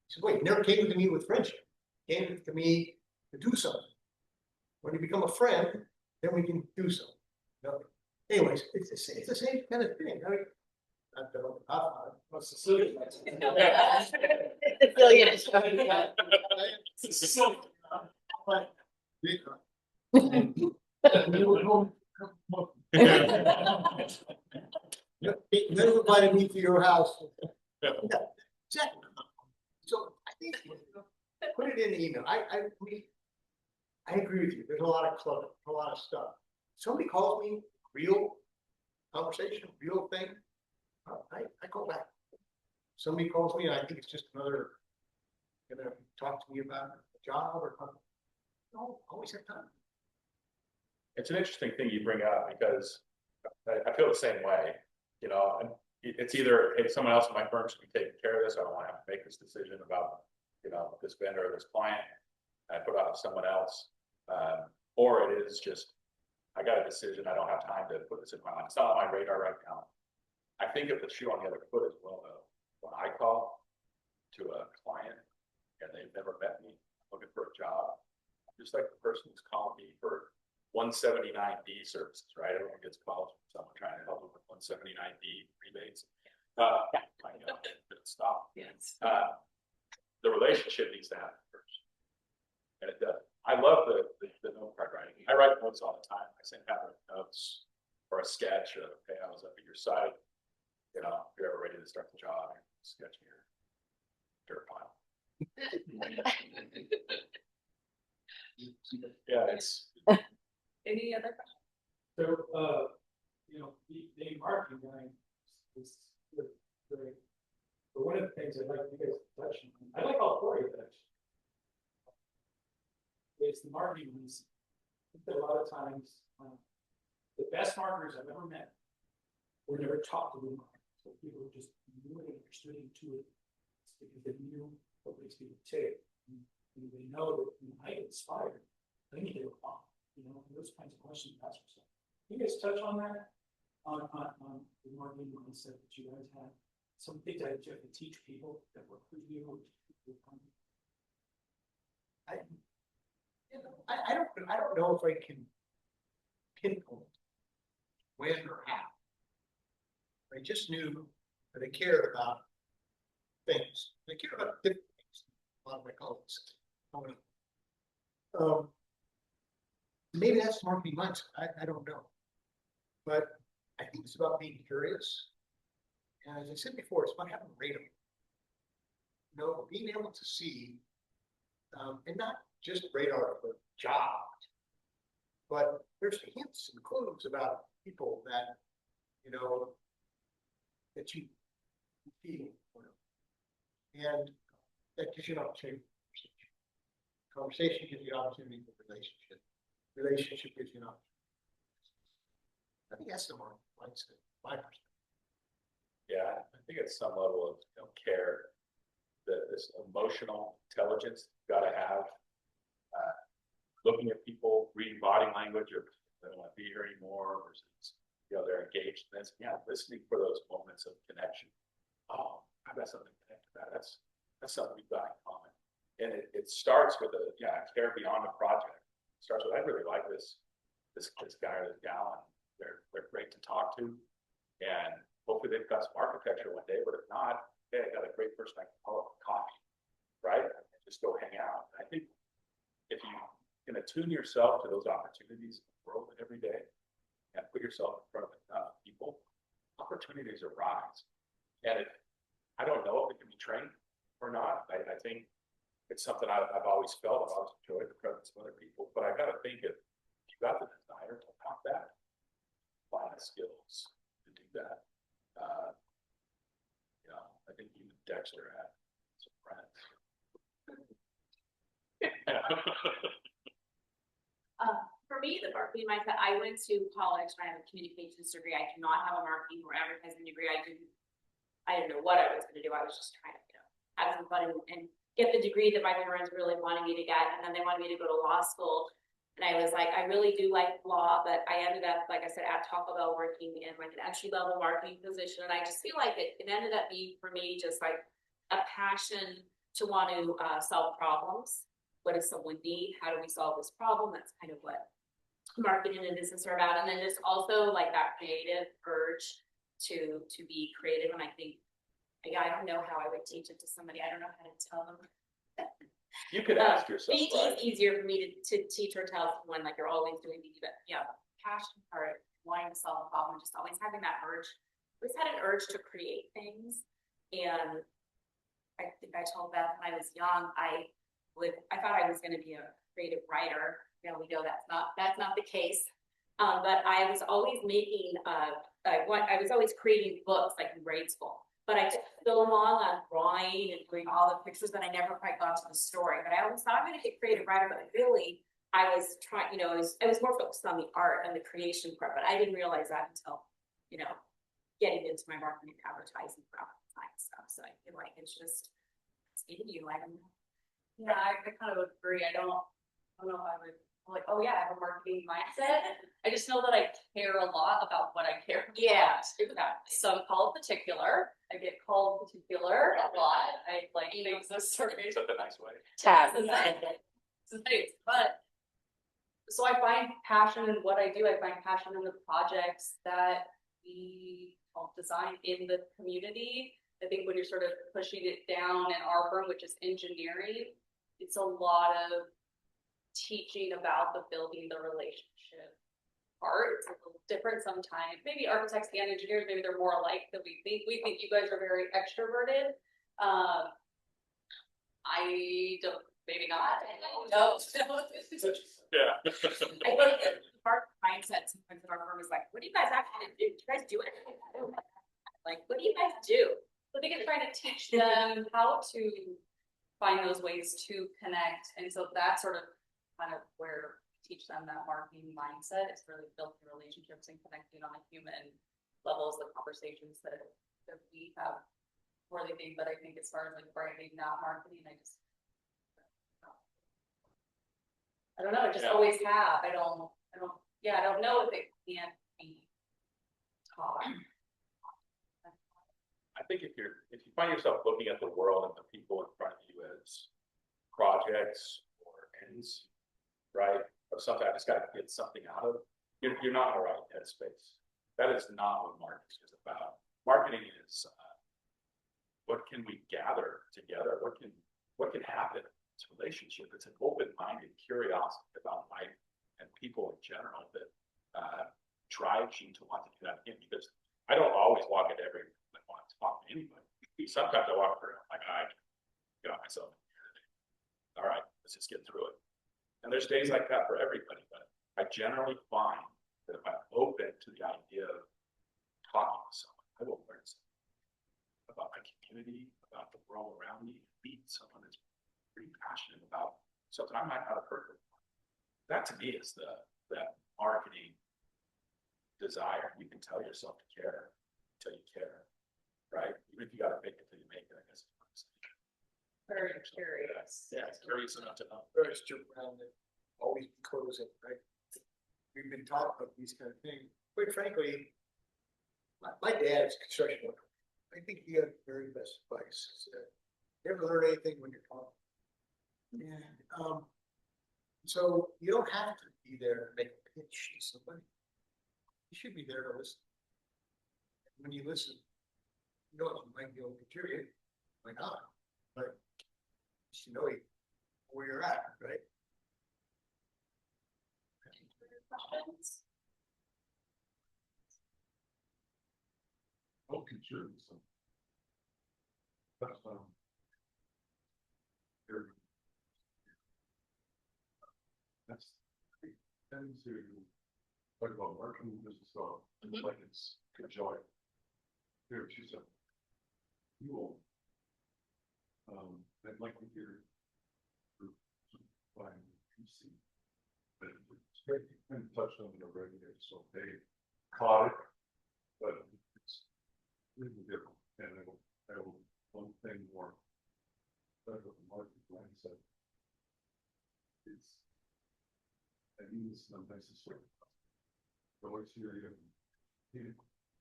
[SPEAKER 3] He said, wait, you never came to me with friendship. You came to me to do something. When you become a friend, then we can do something. You know? Anyways, it's the same kind of thing. I mean, not the Godfather. What's the solution? You never invited me to your house.
[SPEAKER 2] Yeah.
[SPEAKER 3] Yeah, exactly. So I think put it in the email. I agree with you. There's a lot of clutter, a lot of stuff. Somebody calls me, real conversation, real thing. I call back. Somebody calls me and I think it's just another gonna talk to me about a job or something. No, always have time.
[SPEAKER 2] It's an interesting thing you bring up because I feel the same way, you know, and it's either, hey, someone else in my firm should be taking care of this. I don't want to have to make this decision about, you know, this vendor or this client. I put it off someone else. Or it is just, I got a decision. I don't have time to put this in my mind. It's not on my radar right now. I think of the shoe on the other foot as well, though. When I call, to a client and they've never met me, looking for a job. Just like the person who's calling me for 179D services, right? Everyone gets calls from someone trying to help them with 179D rebates. I know, stop.
[SPEAKER 1] Yes.
[SPEAKER 2] The relationship needs to happen first. And it does. I love the note card writing. I write notes all the time. I send out notes or a sketch of, hey, I was up at your site. You know, if you're ever ready to start the job, sketch your dirt pile. Yeah, it's.
[SPEAKER 1] Any other questions?
[SPEAKER 7] So, you know, the marketing line is great. But one of the things I'd like you guys to touch on, I like all four of you touch. Is the marketing ones. I think that a lot of times, the best marketers I've ever met were never taught to do marketing. So people just knew it and understood intuitively. It's because they knew what makes people tick. And they know that when I get inspired, I need to look on. You know, those kinds of questions to ask yourself. Can you guys touch on that? On the marketing mindset that you guys have. Some things that you have to teach people that work for you.
[SPEAKER 3] I don't know if I can pinpoint when or how. I just knew that I cared about things. I care about different things. A lot of my colleagues. Maybe that's marketing mindset. I don't know. But I think it's about being curious. And as I said before, it's about having radar. You know, being able to see, and not just radar for jobs, but there's hints and clues about people that, you know, that you feel. And that gives you an opportunity for conversation. Gives you an opportunity for relationship. Relationship gives you an opportunity. I think that's the market mindset, my perspective.
[SPEAKER 2] Yeah, I think at some level of care, this emotional intelligence you've got to have, looking at people, reading body language, or they don't want to be here anymore, versus they're engaged in this. Yeah, listening for those moments of connection. Oh, I've got something to connect to that. That's something we've got in common. And it starts with care beyond a project. It starts with, I really like this guy or this gal, and they're great to talk to, and hopefully they've got some architecture one day. But if not, hey, I got a great person I can call up for coffee, right? And just go hang out. I think if you can attune yourself to those opportunities in the world every day and put yourself in front of people, opportunities arise. And I don't know if it can be trained or not. I think it's something I've always felt. I've always enjoyed the presence of other people. But I got to think if you got the desire to want that, find the skills to do that. I think you and Dexter had some friends.
[SPEAKER 4] For me, the marketing mindset, I went to college and I have a communications degree. I do not have a marketing or advertising degree. I didn't know what I was going to do. I was just trying to, have some fun and get the degree that my parents really wanted me to get. And then they wanted me to go to law school. And I was like, I really do like law, but I ended up, like I said, at Taco Bell working in like an entry-level marketing position. And I just feel like it ended up being for me just like a passion to want to solve problems. What does someone need? How do we solve this problem? That's kind of what marketing and business are about. And then just also like that creative urge to be creative. And I think, I don't know how I would teach it to somebody. I don't know how to tell them.
[SPEAKER 2] You could ask yourself.
[SPEAKER 4] It's easier for me to teach or tell someone like you're always doing these, but passion part, wanting to solve a problem, just always having that urge. Always had an urge to create things. And I think I told Beth when I was young, I thought I was going to be a creative writer. We know that's not the case. But I was always making I was always creating books like in grade school. But I took so long on drawing and doing all the pictures that I never quite got to the story. But I always thought I'm going to get creative writer, but really I was trying, I was more focused on the art and the creation part, but I didn't realize that until, getting into my marketing and advertising stuff. So I feel like it's in you. I don't know.
[SPEAKER 1] Yeah, I kind of agree. I don't know if I would I'm like, oh yeah, I have a marketing mindset. I just know that I care a lot about what I care about.
[SPEAKER 4] Yeah, exactly.
[SPEAKER 1] So I'm called particular. I get called particular a lot. I like things this sort of.
[SPEAKER 2] Is that the nice way?
[SPEAKER 5] Tab.
[SPEAKER 1] But so I find passion in what I do. I find passion in the projects that we help design in the community. I think when you're sort of pushing it down in our firm, which is engineering, it's a lot of teaching about the building the relationship part. It's a little different sometimes. Maybe architects and engineers, maybe they're more alike than we think. We think you guys are very extroverted. I don't, maybe not. No.
[SPEAKER 2] Yeah.
[SPEAKER 4] I think our mindset sometimes in our firm is like, what do you guys actually do? Do you guys do it? Like, what do you guys do?
[SPEAKER 1] So I think it's trying to teach them how to find those ways to connect. And so that's sort of kind of where we teach them that marketing mindset. It's really building relationships and connecting on a human levels, the conversations that we have more than anything. But I think as far as like branding, not marketing, I don't know. I just always have. I don't know if it can't be taught.
[SPEAKER 2] I think if you find yourself looking at the world and the people in front of you as projects or ends, right? Or something I just got to get something out of, you're not in the right headspace. That is not what marketing is about. Marketing is what can we gather together? What can happen? It's a relationship. It's an open-minded curiosity about life and people in general that drives you to want to do that again. Because I don't always walk into every that wants to talk to anybody. Sometimes I walk through like I got myself. All right, let's just get through it. And there's days like that for everybody, but I generally find that if I'm open to the idea of talking to someone, I will learn something about my community, about the world around me, and meet someone that's pretty passionate about something I might not have heard of. That to me is that marketing desire. You can tell yourself to care until you care, right? Even if you got to make it till you make it, I guess.
[SPEAKER 1] Very curious.
[SPEAKER 2] Yeah, it's curious enough to know.
[SPEAKER 3] First to around it, always close it, right? We've been talking about these kind of things. Quite frankly, my dad is a construction worker. I think he got the very best advice. Never learn anything when you're talking. And so you don't have to be there to make a pitch to somebody. You should be there to listen. And when you listen, you know you might be able to contribute, might not, but you know where you're at, right?
[SPEAKER 1] Questions?
[SPEAKER 8] I'll contribute some. That's that's tend to talk about marketing business stuff, like it's conjoined. Here, she said, you will. I'd like to hear buying PC. But it's great, you kind of touched on it already, so they caught it, but it's really different. And I will one thing more. But with the market mindset, it's I mean it's not necessary. But what's here you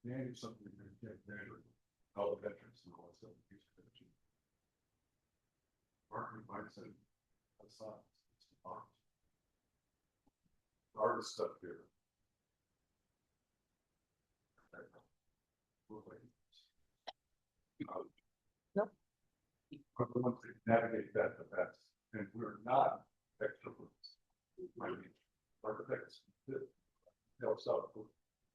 [SPEAKER 8] manage something you can't measure all the metrics and all that stuff. Marketing mindset, that's not it's art. Art is stuff here.
[SPEAKER 5] Nope.
[SPEAKER 8] But we want to navigate that the best, and we're not extroverts. I mean, architects helps out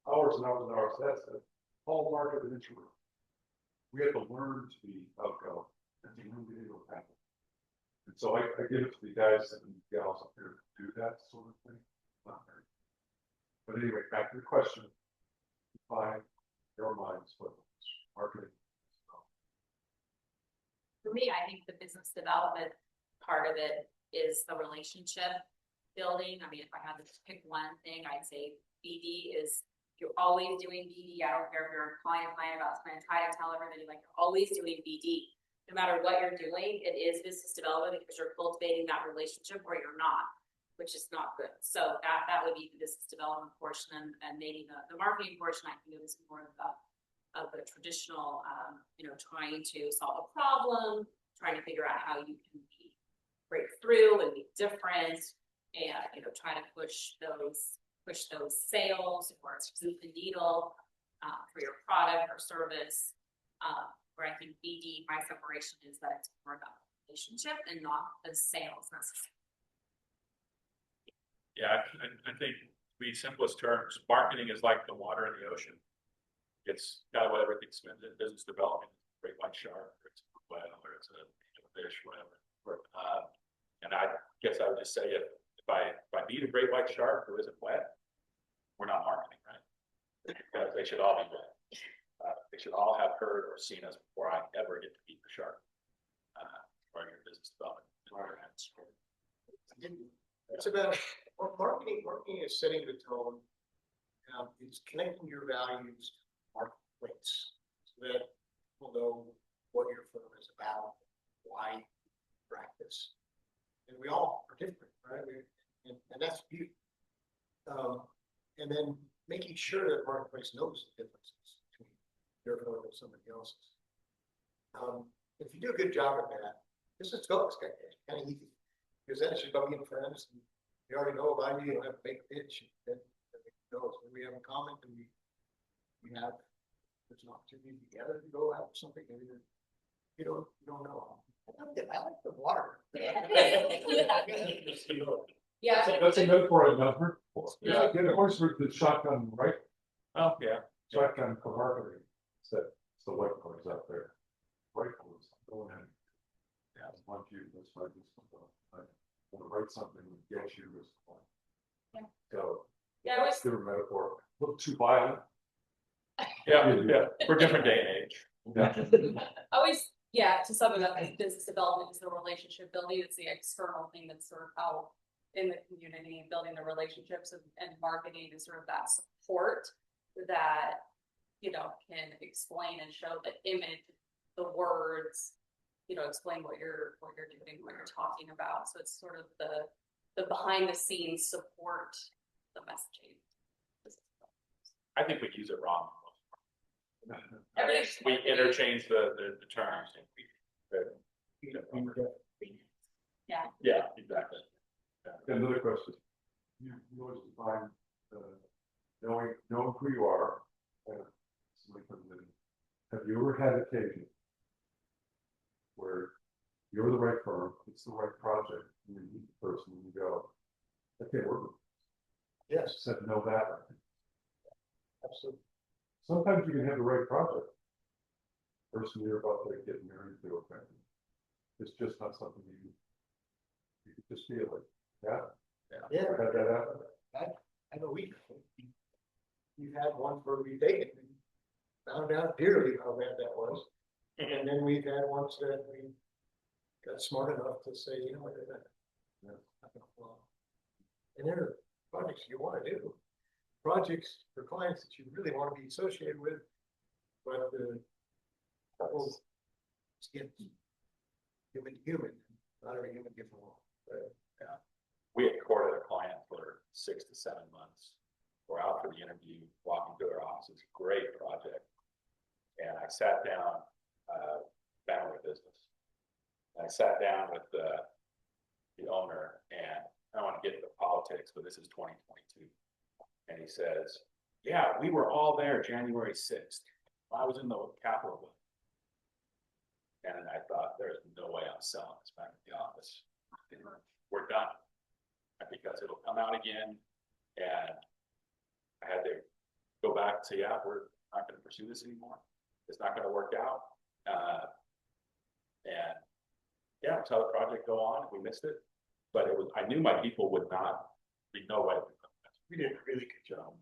[SPEAKER 8] hours and hours and hours. That's the hallmark of an introvert. We have to learn to be outgoing and to move into a pattern. And so I give it to the guys and gals up here to do that sort of thing. Not very. But anyway, back to the question. Define your minds what marketing.
[SPEAKER 4] For me, I think the business development part of it is the relationship building. I mean, if I had to pick one thing, I'd say BD is, you're always doing BD. I don't care if you're a client about spending time to tell everybody, like you're always doing BD. No matter what you're doing, it is business development because you're cultivating that relationship or you're not. which is not good. So that would be the business development portion, and maybe the marketing portion, I think it was more of the traditional, trying to solve a problem, trying to figure out how you can break through and be different, and, try to push those sales or move the needle for your product or service. Where I think BD, my separation is that it's more about relationship and not the sales necessarily.
[SPEAKER 2] Yeah, I think the simplest terms, marketing is like the water in the ocean. It's kind of what everything's been in business development, great white shark, or it's a whale, or it's a fish, whatever. And I guess I would just say if I meet a great white shark who isn't wet, we're not marketing, right? Because they should all be wet. They should all have heard or seen us before I ever get to meet the shark. Or your business development.
[SPEAKER 3] It's about marketing. Marketing is setting the tone. It's connecting your values to the marketplace so that people know what your firm is about, why you practice. And we all are different, right? And that's beauty. And then making sure that the marketplace knows the differences between your firm and somebody else's. If you do a good job at that, this is kind of easy. Because then it's just about being friends. And you already know about you. You don't have to make a pitch. And we have a comment, and we have there's an opportunity together to go out with something. And you don't know. I like the water.
[SPEAKER 4] Yeah.
[SPEAKER 8] That's a metaphor I've not heard before.
[SPEAKER 2] Yeah.
[SPEAKER 8] Get a horse with the shotgun, right?
[SPEAKER 2] Oh, yeah.
[SPEAKER 8] Shotgun for marketing. It's the white cars out there. Rifles, go ahead. Yeah, I want you, that's my I want to write something that gets you this point.
[SPEAKER 4] Yeah.
[SPEAKER 8] So,
[SPEAKER 4] Yeah, I was
[SPEAKER 8] different metaphor, a little too violent.
[SPEAKER 2] Yeah, for different day and age.
[SPEAKER 8] Yeah.
[SPEAKER 1] Always, to sum it up, business development is the relationship building. It's the external thing that's sort of how in the community, building the relationships and marketing is sort of that support that, can explain and show the image, the words, explain what you're doing, what you're talking about. So it's sort of the behind the scenes support the messaging.
[SPEAKER 2] I think we use it wrong.
[SPEAKER 1] Everything's-
[SPEAKER 2] We interchange the terms. Yeah, exactly.
[SPEAKER 8] Another question. You always define knowing who you are. Somebody comes in. Have you ever had occasion where you're the right firm, it's the right project, and you meet the person and you go, okay, we're
[SPEAKER 3] Yes,
[SPEAKER 8] said no that.
[SPEAKER 3] absolutely.
[SPEAKER 8] Sometimes you can have the right project. Person you're about to get married to, okay. It's just not something you could just feel it.
[SPEAKER 3] Yeah.
[SPEAKER 8] Had that happen.
[SPEAKER 3] I know we've had ones where we've taken and found out dearly how bad that was. And then we've had ones that we got smart enough to say, what, not gonna fly. And there are projects you want to do, projects for clients that you really want to be associated with, but human to human, not every human gets along.
[SPEAKER 2] We had courted a client for 6 to 7 months. We're out for the interview, walking to their office. It's a great project. And I sat down, family business. And I sat down with the owner, and I don't want to get into politics, but this is 2022. And he says, yeah, we were all there January 6th. I was in the Capitol. And I thought, there's no way I'm selling this back at the office. We're done. Because it'll come out again. And I had to go back and say, yeah, we're not going to pursue this anymore. It's not going to work out. And yeah, we saw the project go on. We missed it. But I knew my people would not, be no way.
[SPEAKER 3] We did a really good job.